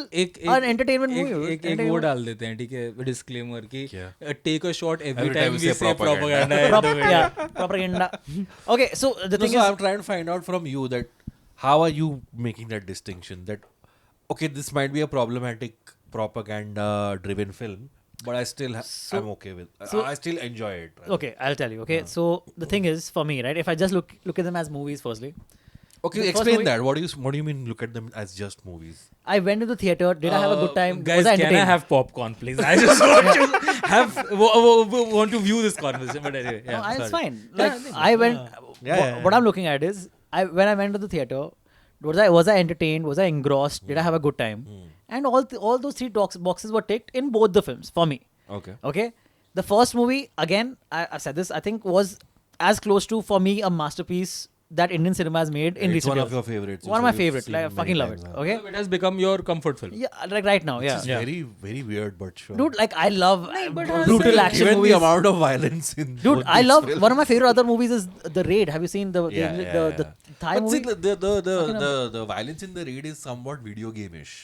A: an entertainment movie.
D: एक वो
A: Entertainment.
D: डाल देते हैं, ठीक है, disclaimer की
C: क्या?
D: Take a shot every
C: Every
D: time
C: time
D: we
C: we
D: say
C: say propaganda.
D: Propaganda.
A: Yeah, propaganda. Okay, so the thing
C: so
A: is,
C: I'm trying to find out from you that how are you making that distinction? That okay, this might be a problematic propaganda-driven film, but I still I'm okay with. I still enjoy it.
A: okay, I'll tell you. Okay, so the thing is, for me, right? If I just look at them as movies, firstly,
C: Okay,
A: The first
C: explain
A: movie-
C: that. What do you mean? Look at them as just movies.
A: I went to the theater. Did I have a good time?
D: Guys,
A: Was I
D: can I
A: entertained?
D: have popcorn, please? I just want to have want to view this conversation. But anyway, yeah,
A: No, it's
D: sorry.
A: fine. Like I went. What I'm looking at is, when I went to the theater, was I entertained? Was I engrossed? Did I have a good time? And all those three boxes were ticked in both the films for me.
C: Okay.
A: Okay, the first movie, again, I've said this, I think was as close to, for me, a masterpiece that Indian cinema has made in
C: It's
A: recent
C: one
A: years.
C: of your favorites.
A: One of my
C: You've
A: favorites.
C: seen
A: Like, I
C: many
A: fucking love it.
C: times, huh?
A: Okay,
D: It has become your comfort film.
A: yeah, like right now, yeah.
C: It's very, very weird, but sure.
A: Dude, like I love
D: but
A: brutal action
C: Given
A: movies.
C: the amount of violence in
A: Dude,
C: both
A: I
C: these
A: love
C: films.
A: one of my favorite other movies is The Raid. Have you seen the Thai
C: But
A: movie?
C: see, the violence in the Raid is somewhat video game-ish.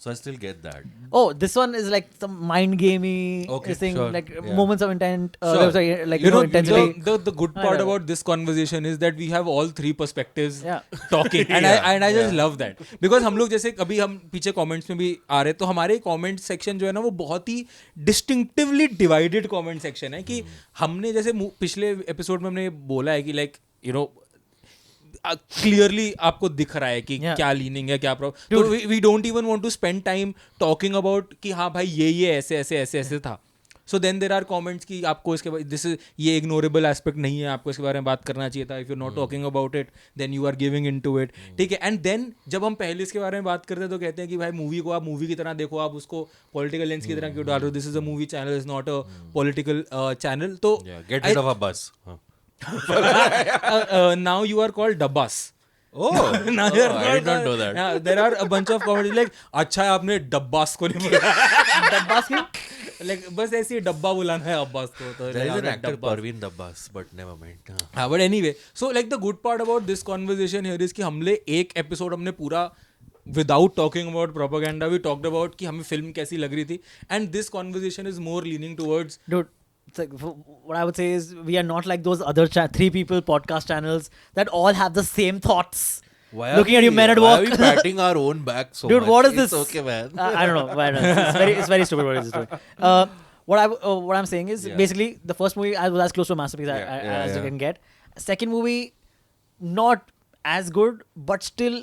C: So I still get that.
A: Oh, this one is like some mind gamey
C: Okay,
A: thing,
C: sure.
A: like
C: Yeah.
A: moments of intent,
C: Sure.
A: sorry, like
D: You know,
A: intensity.
D: the good part about this conversation is that we have all three perspectives
A: Yeah.
D: talking, and I just love that because हम लोग जैसे कभी हम पीछे comments में भी आ रहे तो हमारे comment section जो है ना वो बहुत ही distinctively divided comment section है कि हमने जैसे पिछले episode में हमने बोला है कि like you know क्लियरली आपको दिख रहा है कि
A: Yeah.
D: क्या लीनिंग है क्या प्रॉब्लम तो we don't even want to spend time talking about कि हाँ भाई ये ऐसे था so then there are comments कि आपको इसके बाद दिस इज ये इग्नोरेबल एस्पेक्ट नहीं है आपको इसके बारे में बात करना चाहिए था if you not talking about it then you are giving in to it ठीक है एंड देन जब हम पहले इसके बारे में बात करते हैं तो कहते हैं कि भाई मूवी को आप मूवी की तरह देखो आप उसको पॉलिटिकल लेंस की तरह क्यों डाल रहे हो this is a movie channel is not a political channel तो
C: Yeah, get rid of a bus. Huh.
D: now you are called Dabbas.
C: Oh,
D: Now
C: oh,
D: you are
C: I
D: called
C: did not know that.
D: Yeah, there are a bunch of comments like अच्छा है आपने डब्बास को नहीं बोला
A: डब्बास क्यों?
D: like बस ऐसे ही डब्बा बुलाना है अब्बास को तो
C: There is
D: like,
C: an actor,
D: dabbas.
C: Parveen Dabbas, but never mind. Huh.
D: हाँ but anyway so like the good part about this conversation here is कि हमने एक एपिसोड हमने पूरा without talking about propaganda we talked about कि हमें film कैसी लग रही थी and this conversation is more leaning towards
A: Dude, it's like, what I would say is we are not like those other three people podcast channels that all have the same thoughts.
C: Why are
A: Looking at you men at
C: why
A: work.
C: are we patting our own back so
A: Dude,
C: much?
A: what is
C: It's
A: this?
C: okay, man.
A: I don't know. Why not? It's very stupid what it's doing. What I'm saying is
C: Yeah.
A: basically the first movie I was as close to a masterpiece as you can get. Second movie, not as good, but still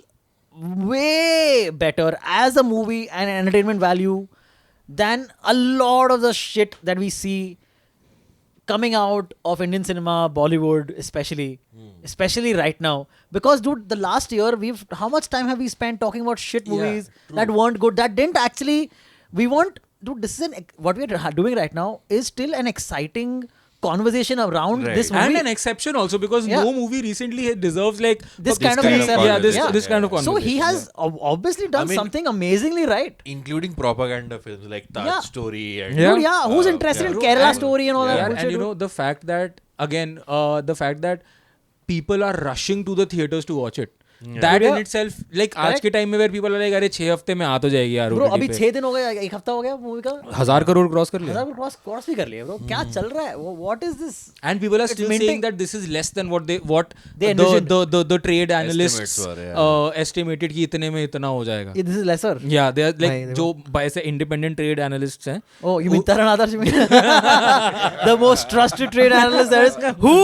A: way better as a movie and entertainment value than a lot of the shit that we see coming out of Indian cinema, Bollywood especially right now. Because dude, the last year how much time have we spent talking about shit movies that weren't good, that didn't actually, dude, this is what we are doing right now is still an exciting conversation around
C: Right.
A: this movie.
D: and an exception also because
A: Yeah.
D: no movie recently deserves like
A: This kind of
C: kind of
A: concept.
D: yeah this
C: conversation.
D: this kind of
A: So
D: conversation
A: he has obviously done
C: I mean-
A: something amazingly right.
C: Including propaganda films like Taj
A: Yeah.
C: Story and
D: Yeah.
A: Dude, yeah, who's interested in
D: Bro,
A: Kerala
D: and-
A: story and all that
D: Yeah,
A: bullshit?
D: and you know the fact that again the fact that people are rushing to the theaters to watch it that in
A: Yeah.
D: itself like आज
A: Correct.
D: के time में where people are like अरे 6 हफ्ते में आ तो जाएगी यार
A: bro
D: OTT
A: अभी
D: पे.
A: 6 दिन हो गए, एक हफ्ता हो गया मूवी का,
D: 1000 करोड़ क्रॉस कर लिया
A: 1000 क्रॉस भी कर लिया ब्रो. क्या चल रहा है? What is this?
D: and people are
A: It's
D: still
A: minting.
D: saying that this is less than what
A: They
D: the
A: envisioned.
D: the trade analysts
C: Estimates were,
D: estimated कि इतने में इतना हो जाएगा
A: This is lesser.
D: yeah they are like
A: भाई,
D: जो ऐसे independent trade analysts हैं
A: Oh, you mean Taran Adarsh? You mean the most trusted trade analyst there is, who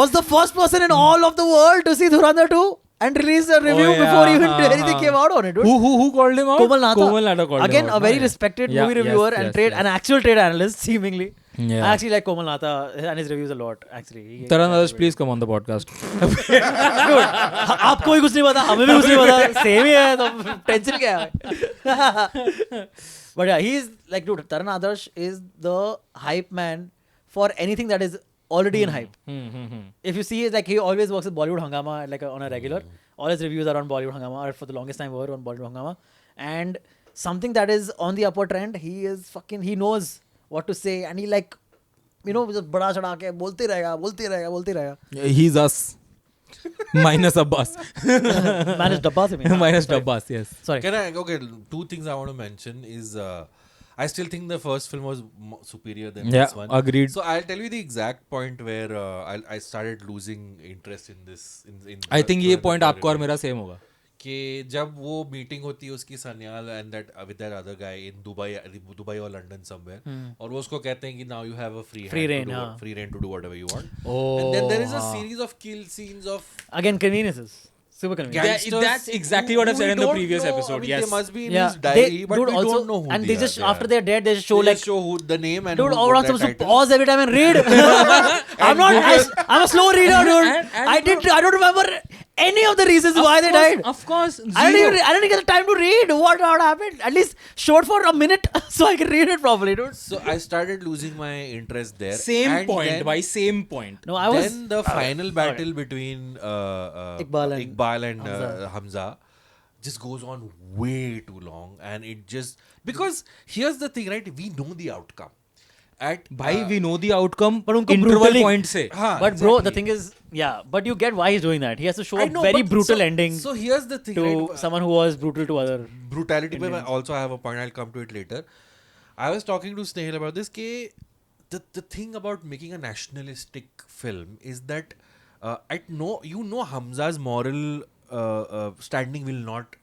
A: was the first person in all of the world to see Dhurandhar 2 and release a review
D: yeah,
A: before even anything
D: हाँ.
A: came out on it, dude.
D: who called him out
A: Komal Natha.
D: called
A: Again,
D: him
A: a
D: out.
A: very
D: Yeah.
A: respected
D: Yeah,
A: movie reviewer
D: yes,
A: and
D: yes,
A: trade,
D: yes.
A: an actual trade analyst, seemingly.
D: Yeah.
A: I actually like Komal Natha and his reviews a lot, actually.
D: Taran Adarsh, please come on the podcast.
A: Dude, आपको ही कुछ नहीं पता, हमें भी कुछ नहीं पता, same ही है, तो टेंशन क्या है? But yeah, he's like, dude, Taran Adarsh is the hype man for anything that is already in hype. If you see, like, he always works with Bollywood Hungama like on a regular. All his reviews are on Bollywood Hungama, or for the longest time were on Bollywood Hungama. And something that is on the upward trend, he knows what to say, and he like, you know, just बड़ा चढ़ा के बोलते रहेगा.
D: He's us. Minus Abbas.
A: Managed डब्बा से मैं.
D: Minus
A: Sorry.
D: Abbas, yes.
A: Sorry.
C: Okay, two things I want to mention is I still think the first film was superior than
D: Yeah,
C: this one.
D: agreed.
C: So I'll tell you the exact point where I started losing interest in this. In
D: I think ये
C: the
D: point आपको और
C: review.
D: मेरा same होगा.
C: कि जब वो meeting होती है उसकी Sanyal and that with that other guy in Dubai और लंदन समवेयर और वो उसको कहते हैं कि now you have a free rein to do whatever you want and then there is a series of kill scenes of
A: Again, conveniences. super convenient.
C: gangsters
D: that's exactly what I've
C: who
D: said
C: we
D: in the
C: don't
D: previous
C: know.
D: episode,
C: I mean,
D: yes.
C: they must be in
A: Yeah,
C: his diary, but
A: dude,
C: we
A: also,
C: don't know who
A: and they just
C: are.
A: after they're dead, they just show
C: They
A: like.
C: just show who the name and
A: Dude,
C: who
A: or
C: got
A: I'm
C: that
A: supposed to
C: title.
A: pause every time and read. I'm not. I'm a slow reader, dude. I don't remember any of the reasons why they died.
D: Of course.
A: I didn't get the time to read what happened. At least show it for a minute so I can read it properly, dude.
C: So I started losing my interest there.
D: Same
C: and
D: point,
C: then,
D: by same point.
A: No, I was.
C: Then the final battle between
A: Iqbal and
C: Hamza just goes on way too long, and it just because here's the thing, right? We know the outcome.
D: भाई we know the outcome
A: But उनको
D: interval
A: brutally-
D: point से.
C: हाँ,
A: But bro, the
C: exactly.
A: thing is, yeah. But you get why he's doing that. He has to show
C: I
A: a
C: know,
A: very
C: but
A: brutal
C: so-
A: ending
C: So here's the thing,
A: to
C: right?
A: someone who was brutal to other.
C: Brutality पे मैं also I have a point, I'll come to it later. I was talking to Snehal about this कि the thing about making a nationalistic film is that Hamza's moral standing will not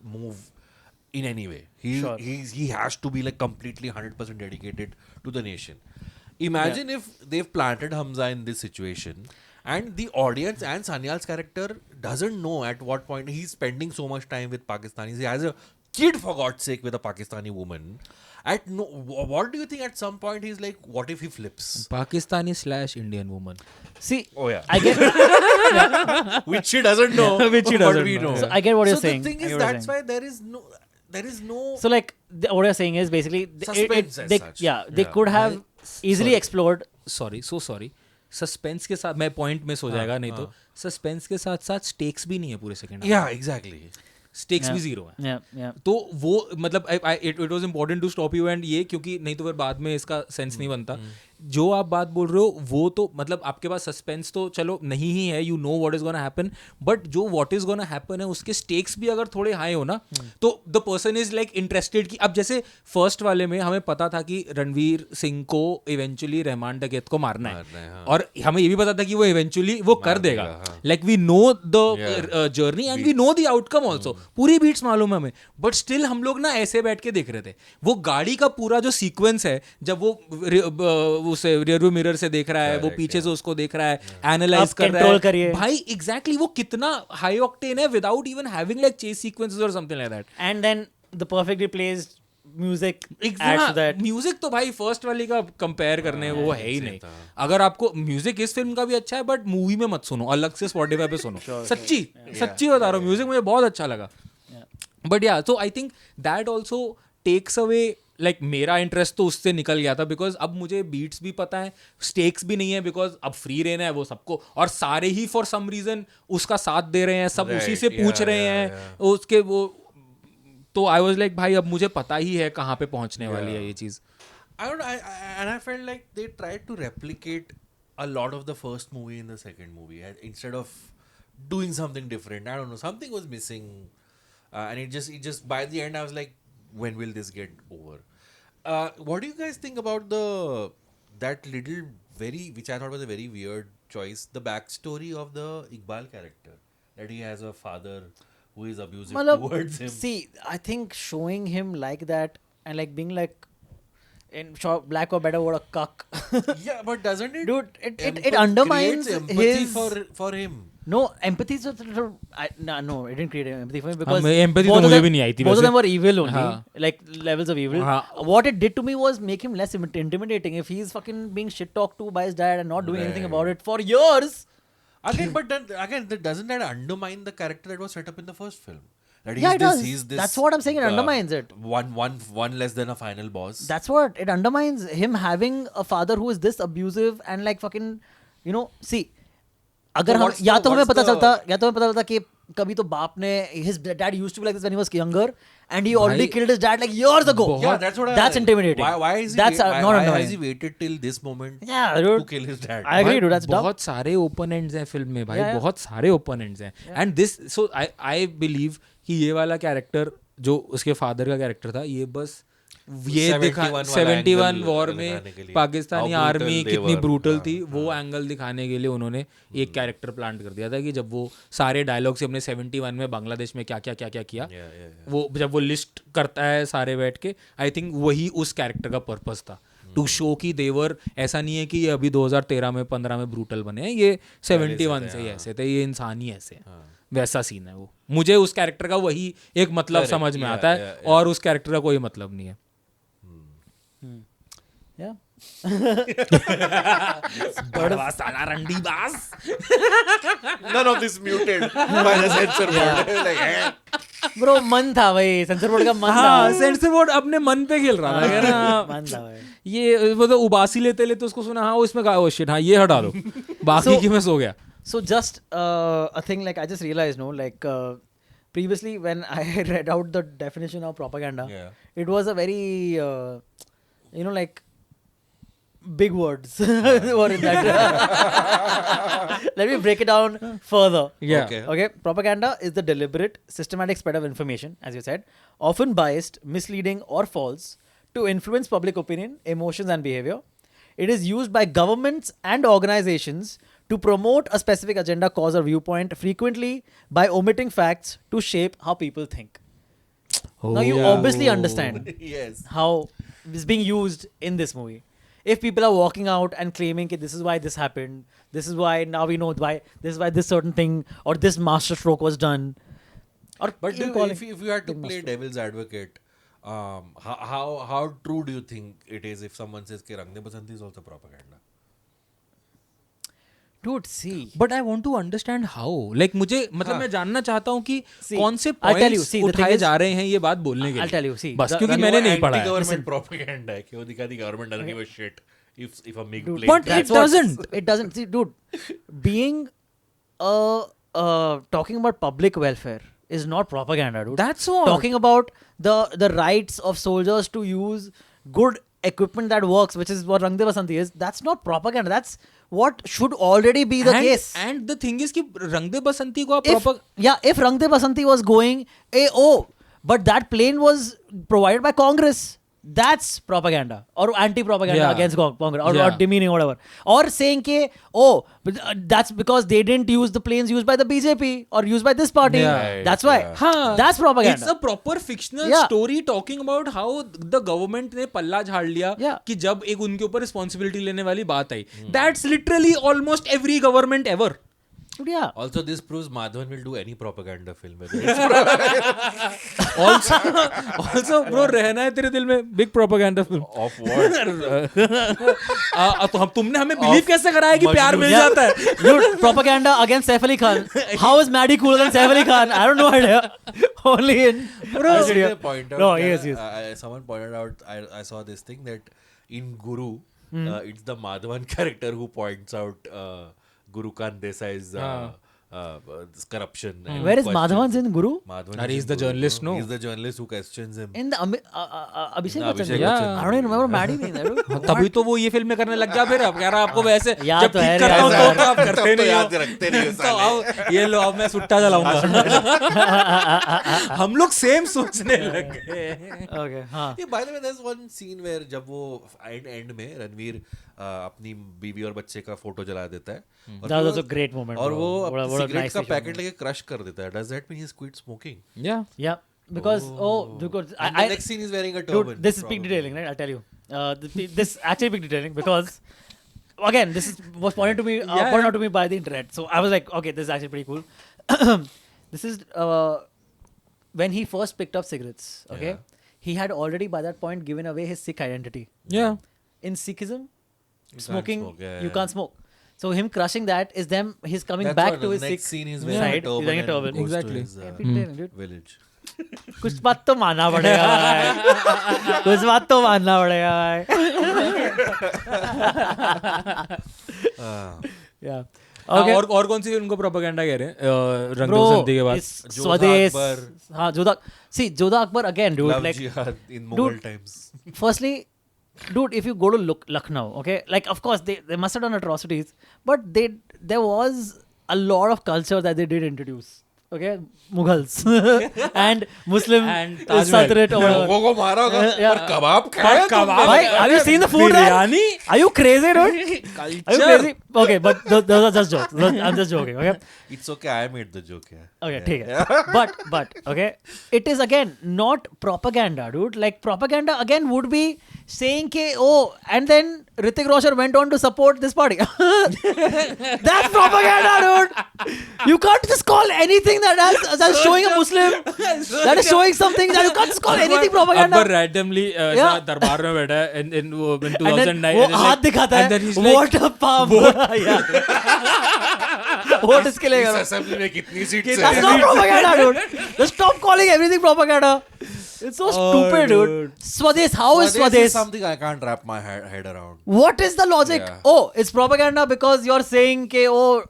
C: move in any way. He has to be like completely 100% dedicated to the nation. Imagine if they've planted Hamza in this situation and the audience and Sanyal's character doesn't know at what point he's spending so much time with Pakistanis. He has a kid, for God's sake, with a Pakistani woman. What do you think at some point he's like, what if he flips?
D: Pakistani/Indian woman.
A: See,
C: Oh yeah.
A: I get.
C: Which she doesn't know.
D: Which she
C: but
D: doesn't
C: we
D: know.
C: know.
A: So I get what you're
C: So
A: saying.
C: the thing
A: I
C: is,
A: get what you're
C: that's
A: saying.
C: why there is no.
A: So like what you're saying is basically
C: Suspense as
A: they,
C: such.
A: they
C: Yeah.
A: could have easily explored.
D: Sorry suspense के साथ मैं point miss हो जाएगा नहीं तो suspense के साथ साथ स्टेक्स भी नहीं है पूरे सेकंड
C: Yeah, exactly.
D: स्टेक्स भी जीरो है
A: Yeah.
D: तो वो मतलब it was important to stop you and ये क्योंकि नहीं तो फिर बाद में इसका सेंस नहीं बनता जो आप बात बोल रहे हो वो तो मतलब आपके पास सस्पेंस तो चलो नहीं ही है you know what is gonna happen but जो व्हाट इज गोना हैपन है उसके स्टेक्स भी अगर थोड़े हाई हो ना तो the person is like interested कि अब जैसे फर्स्ट वाले में हमें पता था कि रणवीर सिंह को इवेंचुअली रहमान डकैत को मारना है और हमें ये भी पता था कि वो इवेंचुअली वो कर देगा like we know the journey and we know the outcome also पूरी बीट्स मालूम है हमें बट स्टिल हम लोग ना ऐसे बैठ के देख रहे थे वो गाड़ी का पूरा जो सीक्वेंस है जब वो उसे रियरव्यू मिरर से देख रहा है वो पीछे से उसको देख रहा है एनालाइज कर रहा है भाई एग्जैक्टली वो कितना हाई ऑक्टेन है without even having like chase sequences और something like that
A: And then the perfectly placed music adds to that.
D: Music तो भाई फर्स्ट वाली का कंपेयर करने वो है ही नहीं अगर आपको म्यूजिक इस फिल्म का भी अच्छा है बट मूवी में मत सुनो अलग से स्पॉटिफाई पे सुनो सच्ची बता रहा हूँ म्यूजिक मुझे बहुत अच्छा लगा बट या तो I think that also takes away like मेरा इंटरेस्ट तो उससे निकल गया था बिकॉज अब मुझे बीट्स भी पता है स्टेक्स भी नहीं है बिकॉज अब फ्री रहना है वो सबको और सारे ही फॉर सम रीजन उसका साथ दे रहे हैं सब उसी से पूछ रहे हैं उसके वो तो आई वाज लाइक भाई अब मुझे पता ही है कहाँ पे पहुंचने वाली है ये चीज
C: And I felt like they tried to replicate a lot of the first movie in the second movie instead of doing something different. I don't know, something was missing, and it just by the end I was like, when will this get over? What do you guys think about that little which I thought was a very weird choice, the backstory of the Iqbal character, that he has a father who is abusive towards him?
A: See, I think showing him like that and like being like in Black or Better, what a cuck.
C: Yeah, but doesn't it,
A: Dude, it undermines
C: creates empathy
A: his
C: for him.
A: No, empathy is no, it didn't create empathy for me because
D: empathy
A: both
D: तो
A: of
D: मुझे
A: them-
D: भी नहीं आई थी
A: both of
D: वैसे।
A: them were evil only,
D: हाँ।
A: like levels of evil.
D: हाँ।
A: What it did to me was make him less intimidating. If he's fucking being shit talked to by his dad and not doing anything about it for years.
C: Doesn't that undermine the character that was set up in the first film? That
A: Yeah, it does.
C: He's this,
A: That's what I'm saying, it undermines it.
C: One less than a final boss.
A: That's what it undermines him having a father who is this abusive and like fucking, see, अगर हम या तो हमें पता चलता कि कभी तो बाप ने his dad used to be like this when he was younger and he already killed his dad like years ago.
C: Yeah, that's what
A: That's intimidating.
C: Why is he
A: That's
C: why
A: not
C: has
A: undermining.
C: he waited till this moment
A: Yeah,
C: to
A: dude.
C: kill his dad?
A: I agree, dude. That's dumb.
D: बहुत सारे opponents हैं film में भाई
A: Yeah, yeah.
D: बहुत सारे opponents हैं and this so I believe कि ये वाला कैरेक्टर जो उसके फादर का कैरेक्टर था ये बस ये 71 वॉर में पाकिस्तानी आर्मी कितनी ब्रूटल थी वो एंगल दिखाने के लिए उन्होंने एक कैरेक्टर प्लांट कर दिया था कि जब वो सारे डायलॉग्स हमने 71 में बांग्लादेश में क्या किया वो जब वो लिस्ट करता है सारे बैठ के आई थिंक वही उस कैरेक्टर का पर्पस था टू शो की देवर ऐसा नहीं है कि ये अभी 2013 में 15 में ब्रूटल बने हैं ये 71 से ही ऐसे थे ये इंसान ही ऐसे हैं वैसा सीन है वो. मुझे उस कैरेक्टर का वही एक मतलब
C: Correct,
D: समझ में
C: yeah,
D: आता है
C: yeah, yeah.
D: और उस कैरेक्टर का कोई मतलब नहीं है.
A: Yeah.
D: बड़वा साला रंडीबाज.
C: None of this muted by the censor board. Like, eh.
A: Bro, मन था भाई, सेंसर बोर्ड का मन
D: हाँ,
A: था.
D: सेंसर बोर्ड अपने मन पे खेल रहा था क्या ना.
A: मन था भाई.
D: ये मतलब उबासी लेते लेते उसको सुना, हाँ इसमें कहा ओ शिट, हाँ ये हटा दो, बाकी
A: So-
D: की मैं सो गया.
A: So just a thing like I just realized, no, like previously when I read out the definition of propaganda,
C: Yeah.
A: it was a very, like big words were in that. Let me break it down further.
D: Yeah.
C: Okay.
A: Okay, propaganda is the deliberate, systematic spread of information, as you said, often biased, misleading, or false, to influence public opinion, emotions, and behavior. It is used by governments and organizations to promote a specific agenda, cause, or viewpoint, frequently by omitting facts to shape how people think. Now, you obviously understand
C: Yes.
A: how it's being used in this movie. If people are walking out and claiming that this is why this happened, this is why now we know why, this is why this certain thing or this master stroke was done. Or
C: But
A: you call
C: if
A: it
C: you had to
A: big
C: play
A: master.
C: devil's advocate, how true do you think it is if someone says कि रंग दे बसंती is also propaganda?
A: Dude, see.
D: But I want to understand how. Like मुझे मतलब मैं जानना चाहता हूँ कि
A: See,
D: कौन से
A: I'll tell you,
D: points
A: see, the thing
D: उठाए
A: is-
D: जा रहे हैं ये बात बोलने के लिए.
A: I'll tell you, see,
D: बस
A: the-
D: क्योंकि
A: the-
D: मैंने नहीं पढ़ा है.
C: Anti-government propaganda है कि वो दिखा दी government doesn't give a shit if a MiG
A: Dude,
C: plane
D: But
C: crashes.
D: it doesn't.
A: It doesn't. See, dude, being talking about public welfare is not propaganda, dude.
D: That's what.
A: Talking about the rights of soldiers to use good equipment that works, which is what Rang De Basanti is. That's not propaganda. That's what should already be the case.
D: And the thing is कि रंग दे बसंती को आप
A: If,
D: proper
A: if Rang De Basanti was going, but that plane was provided by Congress. That's propaganda or anti-propaganda
D: Yeah.
A: against Congress or
D: Yeah.
A: demeaning or whatever. Or saying that's because they didn't use the planes used by the BJP or used by this party.
D: Yeah.
A: That's why.
C: Yeah.
D: हाँ,
A: That's propaganda.
D: It's a proper fictional
A: Yeah.
D: story talking about how the government ने पल्ला झाड़ लिया
A: Yeah.
D: कि जब एक उनके ऊपर रिस्पॉन्सिबिलिटी लेने वाली बात आई. That's literally almost every government ever.
A: Dude, yeah.
C: Also, this proves Madhavan will do any propaganda film. whether it's
D: Also bro रहना है तेरे दिल में big propaganda film.
C: of what?
D: तो हम तुमने हमें बिलीव कैसे कराया कि प्यार मिल
A: Yeah.
D: जाता है.
A: Dude, propaganda against Saif Ali Khan. How is Maddie cooler than Saif Ali Khan? I don't know idea. Only in
C: I was going to point out
A: No,
C: that,
A: yes, yes.
C: someone pointed out, I saw this thing that in Guru, it's the Madhavan character who points out Guru Khan Desai's this corruption. and
A: Where is
C: questions
A: Madhavan in Guru?
C: Madhavan
D: Are
C: is
D: he's
C: in
D: the
C: Guru,
D: journalist, no?
C: He's the journalist who questions him.
A: In the Abhishek
C: No,
A: Bachchan.
C: Abhishek
A: Yeah.
C: Bachchan.
A: I don't even remember Maddie being there. dude.
D: तभी तो वो ये फिल्में करने लग गया. फिर अब कह रहा आपको वैसे
A: याद
D: जब
A: तो है
D: ठीक
A: रे
D: करता हूँ
A: यार.
D: तो आप करते
C: तो
D: नहीं
C: याद
D: हो.
C: रखते नहीं हो
D: तो
C: साले.
D: अब ये लो अब मैं सुट्टा चलाऊंगा. हम लोग सेम सोचने लग गए.
A: Okay. हाँ.
C: Yeah, by the way, there's one scene where जब वो end में रणवीर अपनी बीवी और बच्चे का फोटो जला देता है और
A: That was
C: फिर
A: a great moment.
C: और
A: bro.
C: वो
A: What a
C: सिगरेट
A: nice
C: का
A: visual
C: पैकेट
A: moment.
C: लेके क्रश कर देता है. Does that mean he's quit smoking?
D: Yeah.
A: Yeah. Because because
C: And the next scene is wearing a turban.
A: dude, this is peak
C: probably.
A: detailing, right? I'll tell you. This actually peak detailing because again, this was pointed to me,
D: Yeah,
A: pointed out to me by the internet. So I was like, okay, this is actually pretty cool. This is when he first picked up cigarettes. Okay,
C: Yeah.
A: he had already by that point given away his Sikh identity.
D: Yeah.
A: In Sikhism,
C: can't
A: smoking
C: smoke, yeah,
A: you
C: yeah.
A: can't smoke. So him crushing that is them. He's coming
C: That's
A: back
C: what
A: to
C: the
A: his
C: next
A: Sikh
C: scene he's
A: side.
C: wearing a
A: He's
C: turban
A: wearing a
C: and
A: turban.
C: goes to
D: Exactly.
C: his,
A: Peak detailing, dude.
C: village.
A: कुछ बात तो मानना पड़ेगा भाई. कुछ बात तो मानना पड़ेगा भाई. Yeah. Okay.
D: और कौन सी फिल्म को प्रोपेगेंडा कह रहे हैं रंग दे
A: Bro,
D: बसंती के बाद?
A: it's
C: Jodha
A: Swades.
C: Akbar.
A: हाँ, Jodha Akbar again, dude.
C: Love
A: Like,
C: jihad in Mughal
A: dude,
C: times.
A: firstly, dude, if you go to Lucknow, okay, like of course they must have done atrocities, but there was a lot of culture that they did introduce. Okay, Mughals and Muslim
D: And Taj Mahal.
A: Sultanate or whatever.
C: लोगों को मारा होगा
A: Yeah.
C: पर कबाब खाया
D: कबाब
A: Why? Have you seen the food? there?
D: Biryani?
A: Are you crazy, dude? Are you crazy? Okay, but those are just jokes. I'm just joking. Okay.
C: It's okay, I made the joke. Yeah.
A: Okay, ठीक है. But okay, it is again not propaganda, dude. Like propaganda again would be saying ke and then Hrithik Roshan went on to support this party. That's propaganda, dude. You can't just call anything that's showing a Muslim, that is showing something, that you can't just call anything propaganda.
D: Akbar randomly
A: Yeah.
D: दरबार में बैठा है in
A: And
D: 2009
A: then वो हाथ दिखाता
D: and then
A: है,
D: he's like,
A: what a palm. Vote इसके लिए करो.
C: असेंबली में कितनी seats
A: That's not propaganda, dude. Just stop calling everything propaganda. It's so stupid, dude. Swades, how is
C: Swades
A: Swades?
C: is something I can't wrap my head around.
A: What is the logic?
C: Yeah.
A: Oh, it's propaganda because you're saying ke oh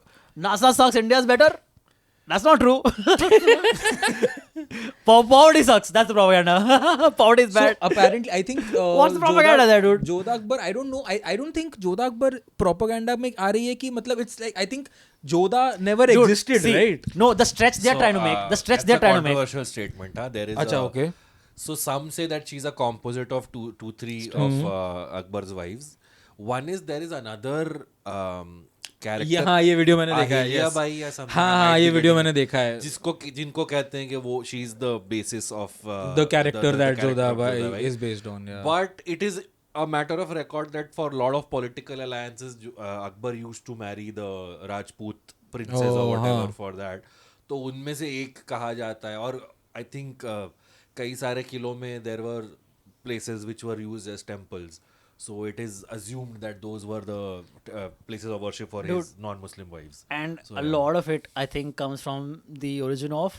A: NASA sucks, India's better. That's not true. Poverty sucks. That's the propaganda. Poverty is bad.
D: So apparently, I think
A: What's the propaganda there, dude?
D: Jodha Akbar, I don't know. I don't think Jodha Akbar propaganda में आ रही है कि मतलब it's like I think Jodha never
A: Dude,
D: existed,
A: see,
D: right?
A: No, the stretch they're trying to make. The stretch they're trying to make.
C: Controversial statement. There is.
D: अच्छा, okay.
C: So some say that she's a composite of three of Akbar's wives. One is there is another character.
D: हाँ ये video मैंने देखा है.
C: Ahilia
D: Yes.
C: Bai या something.
D: हाँ ये video मैंने देखा है.
C: जिनको कहते हैं कि वो she is the basis of
D: The character that
C: character
D: Jodha
C: of
D: Bai
C: Bai.
D: is based on. Yeah.
C: But it is a matter of record that for a lot of political alliances, Akbar used to marry the Rajput princess or whatever for that. तो उनमें से एक कहा जाता है और I think कई सारे किलों में there were places which were used as temples. So it is assumed that those were the places of worship for his non-Muslim wives.
A: And
C: So,
A: a lot of it, I think, comes from the origin of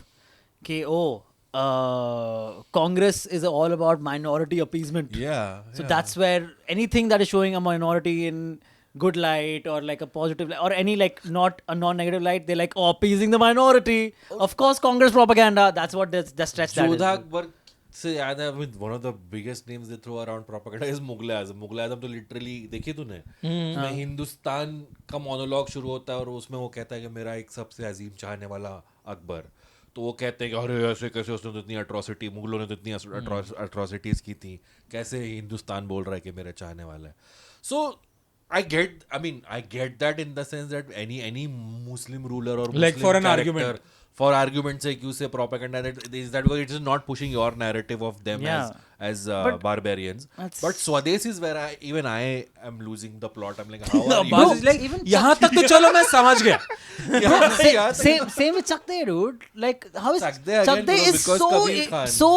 A: Congress is all about minority appeasement.
C: Yeah.
A: So that's where anything that is showing a minority in good light or like a positive light or any like not a non-negative light, they're like, oh, appeasing the minority. Of course, Congress propaganda. That's what the stretch that is.
C: Jodha Akbar से याद है with one of the biggest names they throw around propaganda is Mughal Azam. Mughal Azam तो literally देखिए तूने उसमें हिंदुस्तान का monologue शुरू होता है और उसमें वो कहता है कि मेरा एक सबसे अजीम चाहने वाला अकबर. तो वो कहते हैं कि अरे ऐसे कैसे उसने तो इतनी अट्रॉसिटी मुगलों ने तो इतनी अट्रॉसिटीज की थी कैसे हिंदुस्तान बोल रहा है कि मेरा चाहने वाला है. सो I get that in the sense that any Muslim ruler or Muslim
D: Like for an
C: character,
D: argument.
C: for argument's sake, you say propaganda. That is that because it is not pushing your narrative of them
A: Yeah.
C: as
A: But
C: barbarians.
A: that's-
C: But Swades is where I am losing the plot. I'm like, how are you?
D: Abbas is like, यहाँ तक तो चलो मैं समझ गया.
A: Same with Chakde, dude. Like how is
C: Chakde again,
A: Chakde
C: bro,
A: is
C: because Kabir Khan.
A: so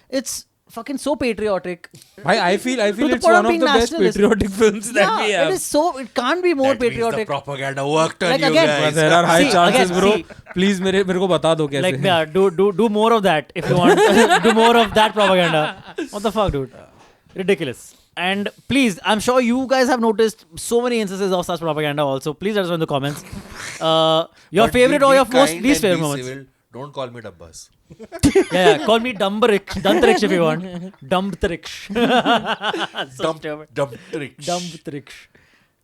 A: it's fucking so patriotic.
D: I feel
A: the
D: it's
A: point
D: one
A: of
D: of
A: being
D: the best
A: nationalist.
D: patriotic films that we
A: Yeah,
D: have.
A: it is so. It can't be more
C: That means
A: patriotic.
C: the propaganda worked on
A: Like
C: you
A: again,
C: guys.
D: There are high
A: See,
D: chances,
A: again,
D: bro.
A: see.
D: Please मेरे को बता दो कैसे.
A: Like yeah, do more of that if you want. Do more of that propaganda. What the fuck, dude? Ridiculous. And please, I'm sure you guys have noticed so many instances of such propaganda also. Please let us know in the comments. Your
C: But
A: favorite
C: be
A: or your most
C: kind
A: least
C: and
A: favorite
C: be
A: moments.
C: civil. Don't call me Dabbas.
A: Yeah, call me Dumbrix if you want. Dumbrix. So stupid.
C: Dumb tricks.
A: Dumbrix.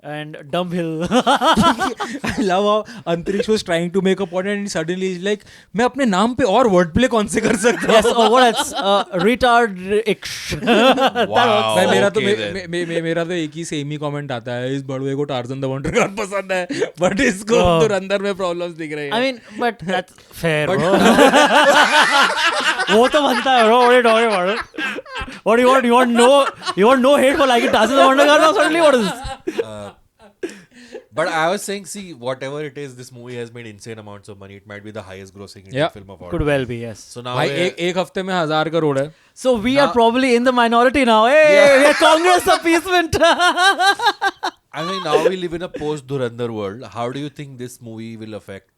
A: And Dumbhill.
D: I love how Antariksh was trying to make a point and suddenly he's like, मैं अपने नाम पे और wordplay कौन से कर सकता हूँ?
A: Yes, or what else? Retardix.
C: Wow.
D: भाई मेरा तो
C: okay then.
D: मेरा तो एक ही सेम ही कमेंट आता है इस बड़वे को टार्जन द वंडर कार पसंद है बट इसको धुरंधर में प्रॉब्लम्स दिख रहे हैं.
A: I mean, but that's fair, bro. वो तो बनता है, bro. What are you talking about? What do you want? You want no hate for liking Tarzan the Wonder Car now? Suddenly, what is this?
C: But I was saying, see, whatever it is, this movie has made insane amounts of money. It might be the highest grossing Indian
D: Yeah.
C: film of all
A: Could
C: time.
A: well be, yes.
C: So now
D: भाई
C: we're-
D: एक हफ्ते में 1000 करोड़ है.
A: So we are probably in the minority now. Hey, we are Congress appeasement.
C: I mean, now we live in a post-Dhurandhar world. How do you think this movie will affect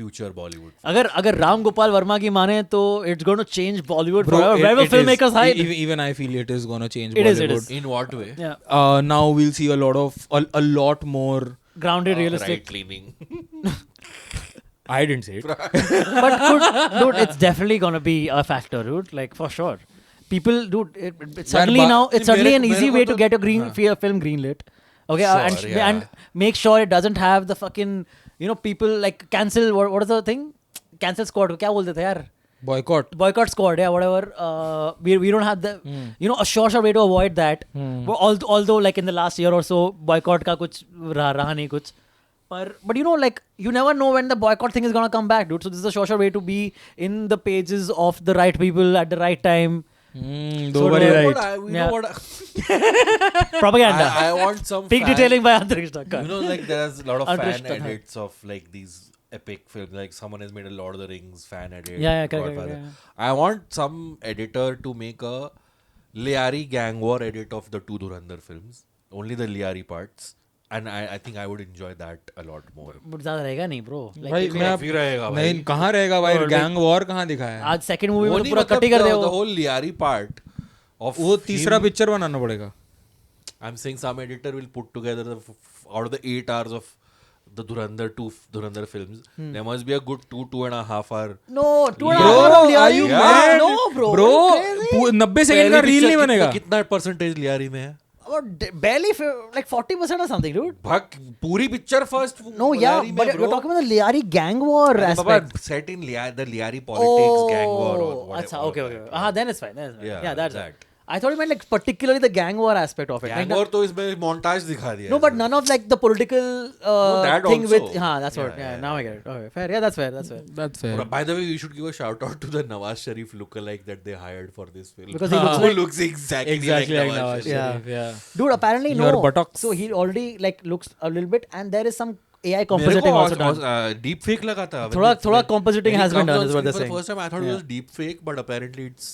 C: future Bollywood?
A: अगर राम गोपाल वर्मा की माने तो it's going to change Bollywood
D: Bro,
A: forever. Wherever
D: it
A: filmmakers
D: is.
A: hide.
D: Even I feel it is gonna change
A: It is,
D: Bollywood.
A: it is.
C: In what way?
A: Yeah.
D: Now we'll see a lot more.
A: Grounded, realistic.
C: Right-leaning.
D: I didn't say it.
A: But dude, it's definitely gonna be a factor, dude. Like for sure. People, dude, it's suddenly now it's suddenly an easy way to get a film greenlit. Okay,
C: Sure,
A: and make sure it doesn't have the fucking people like cancel. What is the thing? Cancel squad. क्या बोलते थे यार? Boycott squad, yeah, whatever. We don't have the a sure way to avoid that. But although like in the last year or so, boycott का कुछ रहा नहीं कुछ. But like you never know when the boycott thing is gonna come back, dude. So this is a sure way to be in the pages of the right people at the right time.
D: दो बारी
C: You know
D: right.
C: what you
A: Yeah.
C: know what?
A: Propaganda.
C: I want some
A: Peak
C: fan-
A: detailing by Antariksh Thakkar.
C: You know, like there's a lot of
A: Antariksh
C: fan
A: Thakkar.
C: edits of like these epic film, like someone has made a Lord of the Rings fan edit.
A: Yeah, correct,
C: Godfather.
A: yeah.
C: I want some editor to make a Liari gang war edit of the two Dhurandhar films, only the Liari parts, and I think I would enjoy that a lot more.
A: But ज्यादा रहेगा नहीं bro
D: भाई मैं
C: काफी रहेगा भाई.
D: नहीं कहाँ रहेगा भाई,
A: और
D: गैंग वॉर कहाँ दिखाया है?
A: आज सेकंड मूवी में
C: वो
A: तो
C: नहीं,
A: पूरा कट ही कर दे
C: the
A: वो
C: whole Liari part of
D: वो तीसरा
C: him-
D: पिक्चर बनाना पड़ेगा.
C: I'm saying some editor will put together out of the 8 hours of the Dhurandhar films, there must be a good 2.5 hour.
A: No 2.5
D: Bro,
A: hours
D: are you mad?
A: नो bro
D: Bro, 90 second का reel नहीं बनेगा.
C: कितना percentage Lyari में है?
A: barely like 40% or something dude
C: भक पूरी picture first
A: no yeah but you're talking about the Liari gang war aspect
C: set in the Liari politics gang war or
A: oh
C: whatever.
A: acha okay then it's fine yeah that's
C: that.
A: I thought you meant like particularly the gang war aspect of it
C: Gang
A: like,
C: war तो इसमें montage दिखा दिया
A: no but none of like the political
C: that
A: thing
C: also.
A: with that's what yeah now I get it okay fair yeah that's fair
D: That's fair.
C: By the way, we should give a shout out to the Nawaz Sharif lookalike that they hired for this film.
A: Because he looks
C: Who
A: like-
C: looks exactly
D: Exactly
C: like
D: like
C: Nawaz
D: Nawaz
C: Sharif.
D: Sharif. Yeah.
A: dude apparently
D: Your
A: no
D: buttocks.
A: so he already like looks a little bit and there is some AI
C: मेरे
A: compositing
C: को
A: also done
C: deep fake लगा था.
A: थोड़ा compositing has been done is what they're
C: For the
A: saying.
C: first time I thought it was deep fake, but apparently it's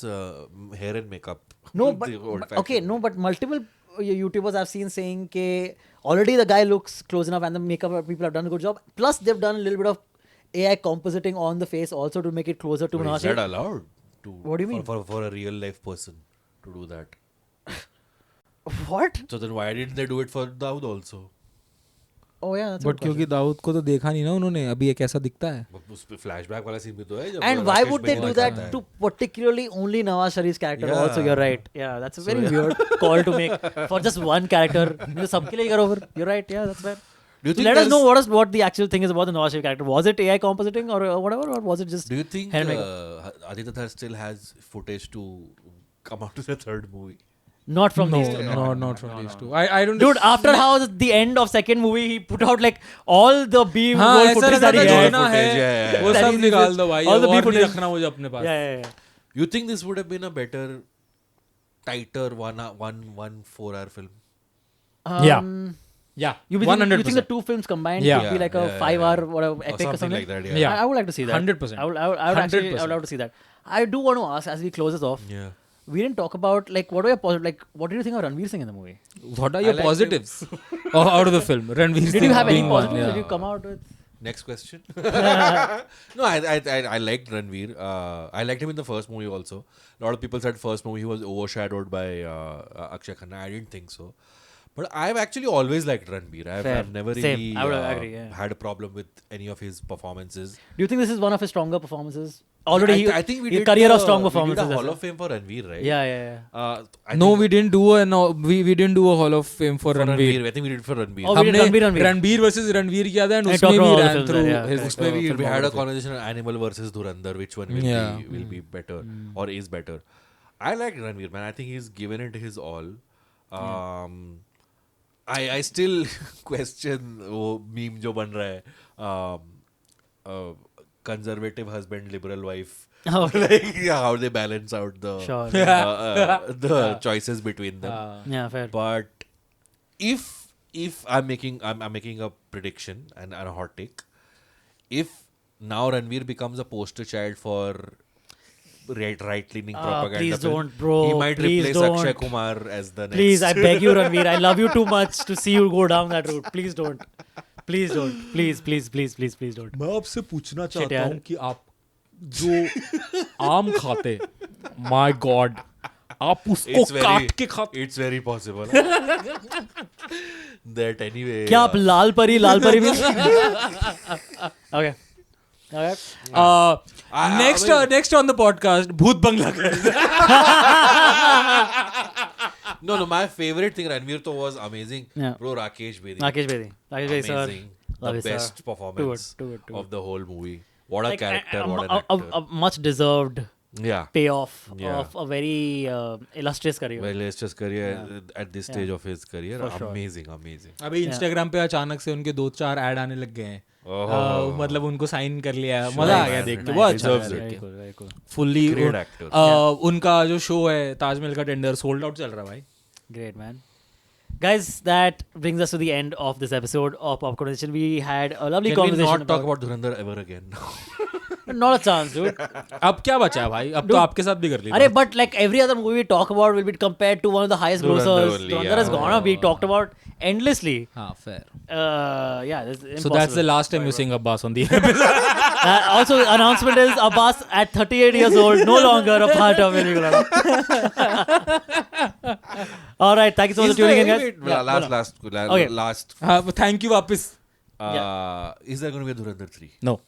C: hair and makeup.
A: No,
C: The
A: but
C: old-fashioned.
A: okay, no, but multiple YouTubers I've seen saying ke already the guy looks close enough and the makeup people have done a good job. Plus they've done a little bit of AI compositing on the face also to make it closer to
C: But
A: Nawaz
C: is that
A: Sharif.
C: allowed? To,
A: What do you mean?
C: For a real life person to do that.
A: What?
C: So then why didn't they do it for Dawood also?
A: Oh yeah, that's a
D: but
A: good
D: क्योंकि दाऊद को तो देखा नहीं ना उन्होंने, अभी ये कैसा दिखता है.
C: उस पे फ्लैशबैक वाला सीन भी तो है जब
A: question. And why
C: Rakesh
A: would they
C: बनिया
A: do that
C: दिखाता है.
A: to particularly only Nawaz Sharif's character
C: Yeah.
A: also? You're right. Yeah, that's a very weird call to make for just one character. You सबके लिए करो फिर. You're right. Yeah, that's fair.
C: Do you
A: So
C: think
A: let us know
C: there's-
A: what the actual thing is about the Nawaz Sharif character. Was it AI compositing or whatever, or was it just?
C: Do you think
A: hair and makeup?
C: Aditya Thar still has footage to come out to the third movie?
A: Not from
D: No,
A: these two.
D: not from these two. I don't.
A: Dude, after how the end of second movie he put out like all the B
D: हाँ
A: roll
D: ऐसा
A: footage
D: लगा
A: that
D: था
A: he
D: जो
A: had.
D: ना है
C: Footage, yeah.
D: वो
A: That
D: सब
A: is
D: निकाल
A: just-
D: दो भाई,
A: all the
D: और
A: B
D: नहीं
A: footage.
D: रखना मुझे अपने पास.
A: Yeah.
C: You think this would have been a better, tighter 1 4-hour film?
D: Yeah. Yeah.
A: You think,
D: 100%.
A: you think the two films combined
D: Yeah.
A: would be like a
C: Yeah,
A: 5-hour whatever
C: Or
A: epic or something?
C: like that, yeah.
D: Yeah.
A: I would like to see that.
D: 100%.
A: I would actually, I
D: 100%.
A: would love to see that. I do want to ask as we close this off.
C: Yeah.
A: We didn't talk about like what were your what did you think of Ranveer Singh in the movie?
D: What are your
C: I liked
D: positives out of the film? Ranveer
A: Did you
D: Singh
A: have any
D: being one,
A: positives
D: yeah.
A: that you come out with?
C: Next question. No, I liked Ranveer. I liked him in the first movie also. A lot of people said first movie he was overshadowed by Akshay Khanna. I didn't think so. But I've actually always liked Ranveer.
A: Fair.
C: I've never
A: Same.
C: really
A: I would agree, yeah.
C: had a problem with any of his performances.
A: Do you think this is one of his stronger performances? Already,
C: I think we
A: his
C: did
A: career
C: the-
A: of strong
C: we did
A: performances.
C: a Hall of Fame for Ranveer, right?
A: Yeah.
C: I
D: No,
C: think
D: we didn't do we didn't do a Hall of Fame for Ranveer.
C: I think we did it for Ranveer.
A: Oh, we did
D: हमने
A: Ranveer.
D: Ranbir versus Ranveer किया था and
A: And
D: उसमें
A: talked
D: भी
A: about all the
D: ran
A: films
D: through
A: there, yeah.
D: his
C: उसमें भी we had a
D: filmography.
C: conversation on Animal versus Dhurandhar, which one will
D: Yeah.
C: be better or is better. I like Ranveer, man. I think he's given it his all. I still question वो meme जो बन रहा है conservative husband, liberal wife.
A: Oh,
C: Like how they balance out the
A: Sure.
C: the choices between them.
A: Yeah, fair.
C: But if I'm making a prediction and a hot take, if now Ranveer becomes a poster child for right leaning propaganda,
A: please
C: film,
A: don't, bro.
C: he might
A: Please
C: replace
A: don't.
C: Akshay Kumar as the next.
A: Please, I beg you, Ranveer. I love you too much to see you go down that route. Please don't. Please don't. Please don't.
D: मैं आपसे पूछना
A: Shit,
D: चाहता
A: यार.
D: हूँ कि आप जो आम खाते, my God, आप उसको
C: It's very-
D: काट के खाते.
C: It's very possible. That anyway.
A: क्या आप लाल परी भी? Okay.
D: Next on the podcast, भूत बंगला का.
C: No, my favorite thing Ranveer to was amazing.
A: Yeah.
C: Bro, Rakesh Bedi.
A: Rakesh Bedi, sir.
C: Amazing.
A: Love
C: The
A: you, sir.
C: best performance
A: Too good.
C: of the whole movie. What a
A: Like,
C: character,
A: a-
C: what an
A: a-
C: actor.
A: a much deserved
C: Yeah.
A: payoff
C: Yeah.
A: of a very illustrious career.
C: Well, let's just career at this stage of his career.
A: For sure.
C: Amazing.
D: अभी Instagram पे अचानक से उनके 2-4 add आने लग गए हैं. मतलब उनको साइन कर लिया है. मजा आ गया देख के. बहुत अच्छा
C: Deserves
D: है.
C: it.
A: Very cool, very cool.
D: Fully
C: Great actor.
D: उनका जो शो है ताजमहल का टेंडर सोल्ड आउट चल रहा है भाई.
A: Great, man. Guys, that brings us to the end of this episode of Pop Conversation. We had a lovely
C: Can we
A: conversation
C: not talk about Dhurandhar ever again?
A: not a chance, dude.
D: अब क्या बचा है भाई, अब तो आपके साथ भी कर ली
A: Arey, but like every other movie we talk about will be compared to one of the highest
C: Dhurandhar
A: grossers.
C: only,
A: Dhurandhar has
C: yeah.
A: gonna be talked about endlessly.
D: हाँ, fair.
A: Yeah, that's impossible.
D: So that's the last time you're seeing Abbas on the
A: Also, announcement is Abbas at 38 years old, no longer a part of it. All right, thank you so much for tuning in, guys.
C: Wait,
A: Yeah, Okay.
C: last.
D: Thank you वापस.
C: Is there going to be a Dhurandhar 3?
D: No,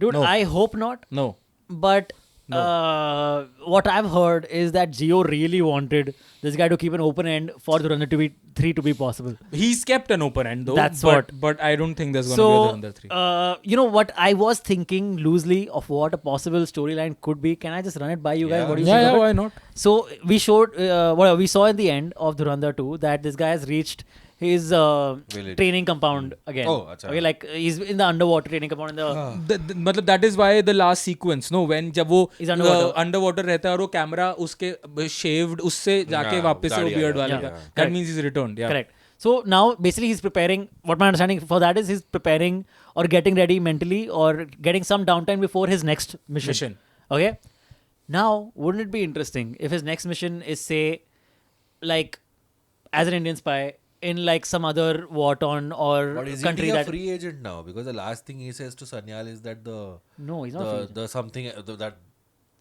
A: Dude,
D: No.
A: I hope not.
D: no.
A: But what I've heard is that Gio really wanted this guy to keep an open end for Dhurandhar 3 to be possible.
D: He's kept an open end though.
A: That's
D: but I don't think there's going to be a Dhurandhar 3.
A: You know what? I was thinking loosely of what a possible storyline could be. Can I just run it by you guys?
C: Yeah.
A: What do you think of it?
D: Why not?
A: So we showed, we saw in the end of Dhurandhar 2 that this guy has reached his
C: Village.
A: training compound again.
C: Oh, acha.
A: Okay, like he's in the underwater training compound. In the
D: मतलब that is why the last sequence, no, when जब वो
A: He's underwater.
D: underwater रहता है और वो camera उसके shaved उससे जाके
C: हाँ,
D: वापस से वो
C: दाढ़ी
D: beard
C: आ
D: वाले
C: जाती
D: का,
C: है,
D: that
A: Correct.
D: means he's returned. Yeah.
A: Correct. So now basically he's preparing. What my understanding for that is he's preparing or getting ready mentally or getting some downtime before his next mission. Okay. Now, wouldn't it be interesting if his next mission is say, like, as an Indian spy in like some other war-torn or
C: But is
A: country
C: he a
A: that
C: free agent now? Because the last thing he says to Sanyal is that
A: no, he's not. a free agent.
C: the something that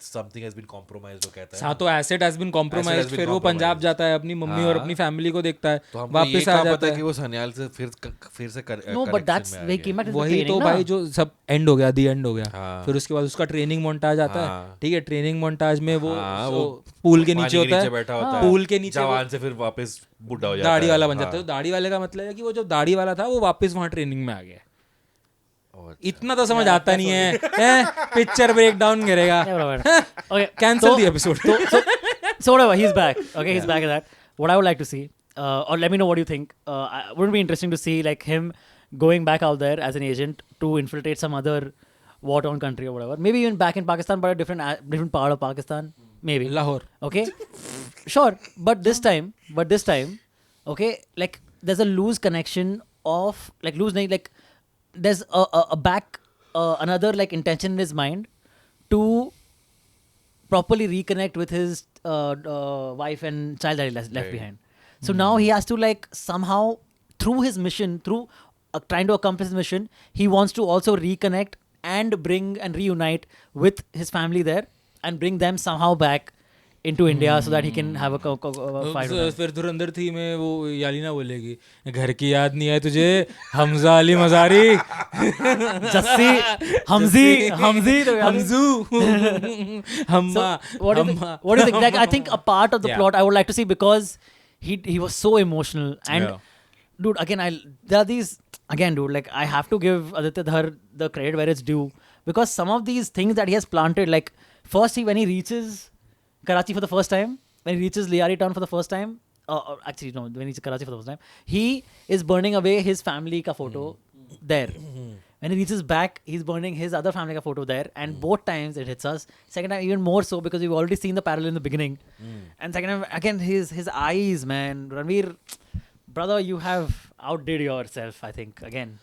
C: something has been compromised. वो कहता है.
D: हाँ, तो asset has been compromised,
C: Asset has been
D: फिर वो Punjab
C: compromised.
D: जाता है, अपनी मम्मी और
C: हाँ।
D: अपनी फैमिली को देखता है,
C: तो हमको ये
D: वापस आ
C: कहाँ
D: जाता
C: पता है
D: है.
C: कि वो सन्याल से फिर से
A: No, but that's where he came at his
D: वही
A: training.
D: तो
A: ना?
D: भाई जो सब एंड हो गया, दी एंड हो गया.
C: हाँ.
D: फिर उसके बाद उसका ट्रेनिंग मोन्टाज आता है.
C: हाँ.
D: ठीक है, ट्रेनिंग मोन्टाज में वो
C: वो
D: पूल के
C: पानी
D: नीचे होता है,
C: बैठा होता है.
D: पूल के नीचे
C: जवान से फिर वापस बुढ़ा हो जाता है.
D: दाढ़ी वाला बन जाता
C: हाँ.
D: है. तो दाढ़ी वाले का मतलब है कि वो जो दाढ़ी वाला था वो वापस वहाँ ट्रेनिंग में आ गया.
C: और
D: इतना तो समझ आता नहीं है, पिक्चर ब्रेक डाउन करेगा.
A: Yeah, bro. Okay.
D: Cancel
A: So-
D: the episode.
A: So whatever, he's back. Okay, he's back at that. What I would like to see, or let me know what you think. Wouldn't it be interesting to see like him going back out there as an agent to infiltrate some other war-torn country or whatever. Maybe even back in Pakistan, but a different part of Pakistan. Maybe.
D: Lahore.
A: Okay. Sure, but this time, okay, like there's a loose connection of like loose like there's a back another like intention in his mind to properly reconnect with his wife and child that he left
C: Right.
A: behind. So now he has to like somehow through his mission, through trying to accomplish his mission, he wants to also reconnect and bring and reunite with his family there and bring them somehow back into India so that he can have a fight with them.
D: फिर धुरंधर 3 में वो यालीना बोलेगी, घर की याद नहीं है तुझे, हमजा अली मजारी,
A: Jassi, Hamzi, तो यार-
D: हमजू, हम्मा,
A: What do you think? What do you think? Like, I think a part of the
D: Yeah.
A: plot I would like to see because he was so emotional and
D: Yeah.
A: dude, again, there are these again, dude. Like, I have to give Aditya Dhar the credit where it's due because some of these things that he has planted, like first when he reaches Karachi for the first time, when he reaches Liari town for the first time, actually no, when he reaches Karachi for the first time, he is burning away his family ka photo there. When he reaches back, he's burning his other family ka photo there, and both times it hits us. Second time even more so because we've already seen the parallel in the beginning, and second time again his eyes, man, Ranveer, brother, you have outdid yourself. I think again,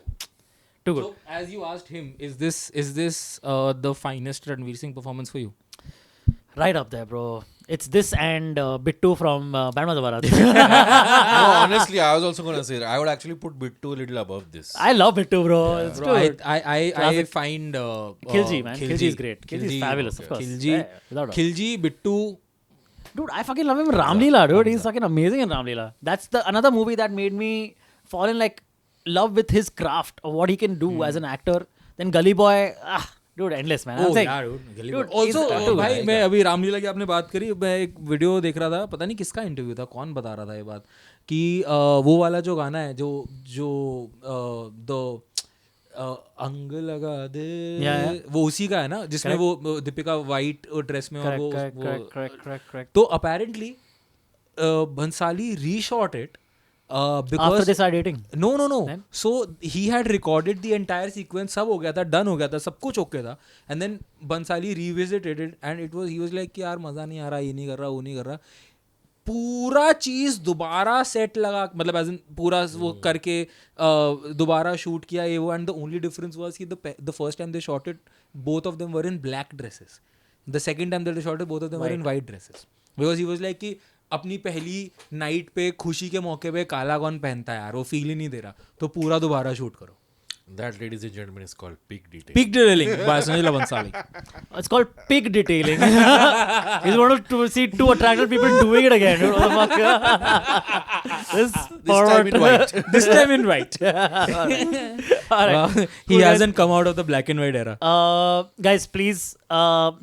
A: too good.
D: So, as you asked him, is this the finest Ranveer Singh performance for you?
A: Right up there, bro. It's this and Bittu from Band Maza Barat.
C: No, honestly, I was also gonna say I would actually put Bittu a little above this.
A: I love Bittu, bro. It's
D: Bro,
A: good.
D: I
A: Classic.
D: find
A: Khilji, man. Khilji is great. Khilji is fabulous, of course.
D: Khilji,
A: Yeah, without doubt.
D: Khilji, Bittu.
A: Dude, I fucking love him in Ramleela, dude. He's fucking amazing in Ramleela. That's the another movie that made me fall in like love with his craft of what he can do as an actor. Then Gully Boy, dude, endless, man. I'm saying, dude,
D: also
A: he's tattoo,
D: भाई
A: man.
D: मैं अभी रामलीला की आपने बात करी, मैं एक video देख रहा था, पता नहीं किसका इंटरव्यू था, कौन बता रहा था ये बात कि वो वाला जो गाना है जो द अंग लगा दे,
A: Yeah.
D: वो उसी का है ना जिसमें वो दीपिका वाइट ड्रेस में और
A: Correct.
D: तो apparently Bhansali reshot it
A: After
D: because
A: they started dating.
D: no
A: Then?
D: so he had recorded the entire sequence, सब हो गया था, डन हो गया था, सब कुछ ओके था, and then Bhansali revisited it and he was like कि यार मजा नहीं आ रहा, ये नहीं कर रहा, वो नहीं कर रहा. पूरा चीज दोबारा सेट लगा, मतलब एज इन पूरा वो करके दोबारा शूट किया ये वो. And the only difference was कि the first time they shot it both of them were in black dresses. The second time they shot it both of them were in white dresses, because he was like कि अपनी पहली night पे खुशी के मौके पे काला कौन पहनता है यार, वो फील ही नहीं दे रहा, तो पूरा दोबारा शूट करो.
C: That, ladies and gentlemen, is called peak detail.
D: Peak detailing by Sanjay Bhansali.
A: It's called pig detailing. He's wanted to see two attractive people doing it again. Dude. What the fuck? This
C: time in white.
D: This time in white.
A: All right.
D: He hasn't come out of the black and white era.
A: Guys, please.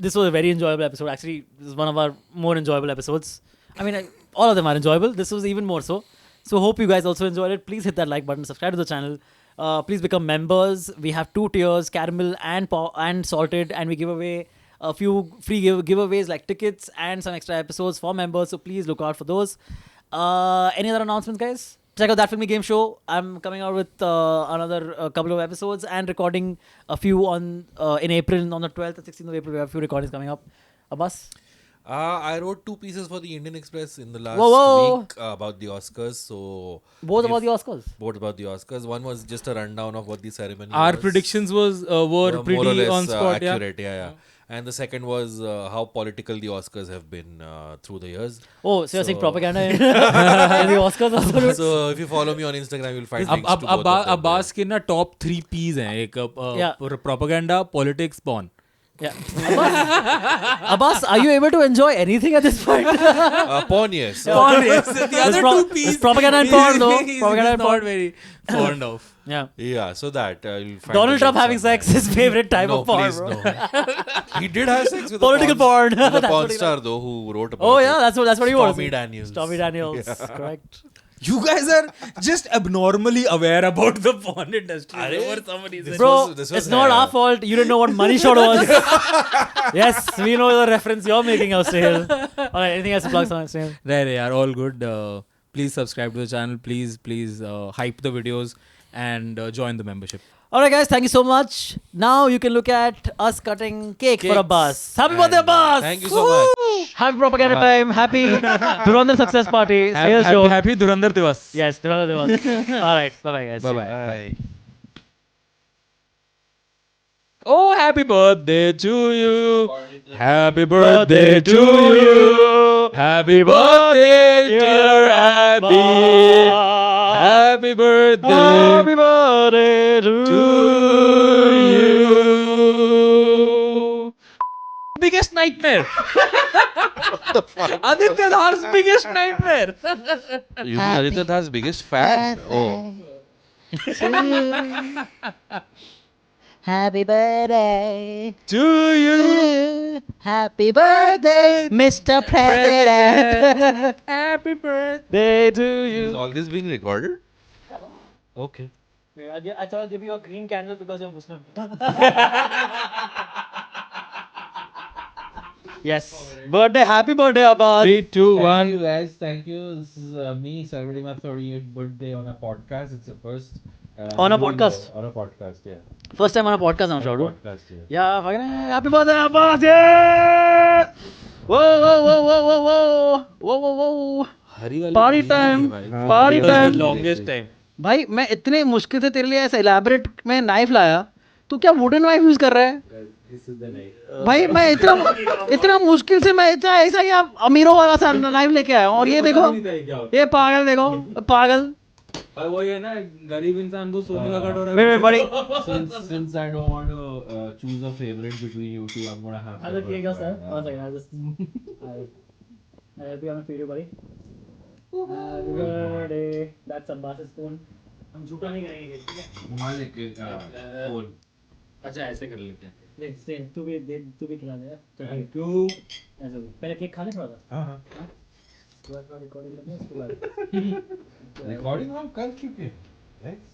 A: This was a very enjoyable episode. Actually, this is one of our more enjoyable episodes. I mean, all of them are enjoyable. This was even more so. So hope you guys also enjoyed it. Please hit that like button, subscribe to the channel. Please become members. We have 2 tiers, caramel and salted, and we give away a few free giveaways like tickets and some extra episodes for members. So please look out for those. Any other announcements, guys? Check out That Filmy Game Show. I'm coming out with another couple of episodes and recording a few in April, on the 12th and 16th of April. We have a few recordings coming up. Abbas?
C: I wrote 2 pieces for the Indian Express in the last
A: Whoa.
C: week about the Oscars. So
A: Both about the Oscars.
C: both about the Oscars. One was just a rundown of what the ceremony
D: Our
C: was.
D: predictions were
C: More or
D: pretty
C: less,
D: on spot.
C: accurate. Yeah. And the second was how political the Oscars have been through the years.
A: Oh, so you're saying propaganda in the Oscars also? Dude?
C: So if you follow me on Instagram, you'll find links to both of them.
D: Abbas के ना top 3 P's हैं, एक propaganda, politics, porn.
A: Yeah. Abbas, are you able to enjoy anything at this point?
C: Porn, yes.
D: Porn, yes. The other 2 P's.
A: It's propaganda and porn, though.
D: He's
A: Propaganda and
D: not
A: porn.
D: very fond of.
A: Yeah.
C: Yeah, so that you'll find
A: Donald
C: the
A: Trump
C: links
A: having
C: on
A: sex,
C: that.
A: his favorite type
C: No,
A: of porn,
C: please,
A: bro.
C: no. He did have sex with
A: Political
C: a porn,
A: porn.
C: with a
A: That's
C: porn
A: what he
C: star though who wrote about
A: Oh
C: it.
A: yeah, that's what he wants.
C: Stormy Daniels.
A: Stormy Daniels, correct.
D: You guys are just abnormally aware about the porn industry for some reason.
A: Bro,
C: this was
A: it's not our fault. You didn't know what Money Shot was. Yes, we know the reference you're making out here. Alright, anything else to plug on Snail?
D: There they are, all good. Please subscribe to the channel. Please hype the videos and join the membership.
A: Alright guys, thank you so much. Now you can look at us cutting cake for Abbas. Happy birthday, Abbas!
C: Thank you so much.
A: Happy propaganda time. Happy Durandar success party. Sales show.
D: Happy Durandar Divas.
A: Yes, Durandar Divas. Alright, bye-bye guys.
D: Bye. Oh, happy birthday to you. Happy birthday to you. Happy birthday, dear Abby. Happy birthday.
A: Happy birthday to
D: you. Biggest nightmare. Aditya Dhar's biggest nightmare.
C: You mean Aditya Dhar's biggest fan? Oh.
E: Happy birthday
D: To you.
E: Happy birthday, Mr. President.
D: Happy birthday to you.
C: Is all this being recorded? Okay.
A: I thought I'll give you a green candle because you're Muslim. Yes. Birthday, happy birthday, Abbas.
D: 3, 2, 1.
F: Thank you guys, thank you. This is me celebrating my 38th birthday on a podcast. It's the first.
A: On a podcast?
F: On a podcast, yeah.
A: First time on a podcast now, Shauru.
F: Podcast, yeah.
A: Yeah, fucking happy birthday, Abbas! Yeah! Whoa! Party time! Party time!
D: Longest time.
A: भाई मैं इतने मुश्किल से तेरे लिए ऐसा elaborate में knife लाया, तू क्या वुडन नाइफ यूज कर रहा है?
F: This is the night.
A: भाई मैं इतना मुश्किल से मैं इतना ऐसा ही आप अमीरों वाला सा नाइफ लेके आया हूँ, और ये देखो, ये पागल देखो, पागल.
D: वो ये ना गरीब इंसान को सोने का कटोरा.
A: Wait, buddy.
F: Since I don't want to choose a favorite between you two, I'm gonna have.
A: I'll take yours, sir. One second, I'll just. I'll be on a video, buddy. Happy birthday. That's Abbas's phone. हम झूठा नहीं करेंगे, ठीक है?
F: Phone.
D: अच्छा ऐसे कर लेते हैं.
A: देख, तू भी खिला दे यार.
F: Thank you.
A: ऐसे पहले केक खा ले थोड़ा सा.
F: हाँ.
A: उसके बाद रिकॉर्डिंग करनी है, उसके बाद.
F: Recording हम कल क्यों किए? Thanks.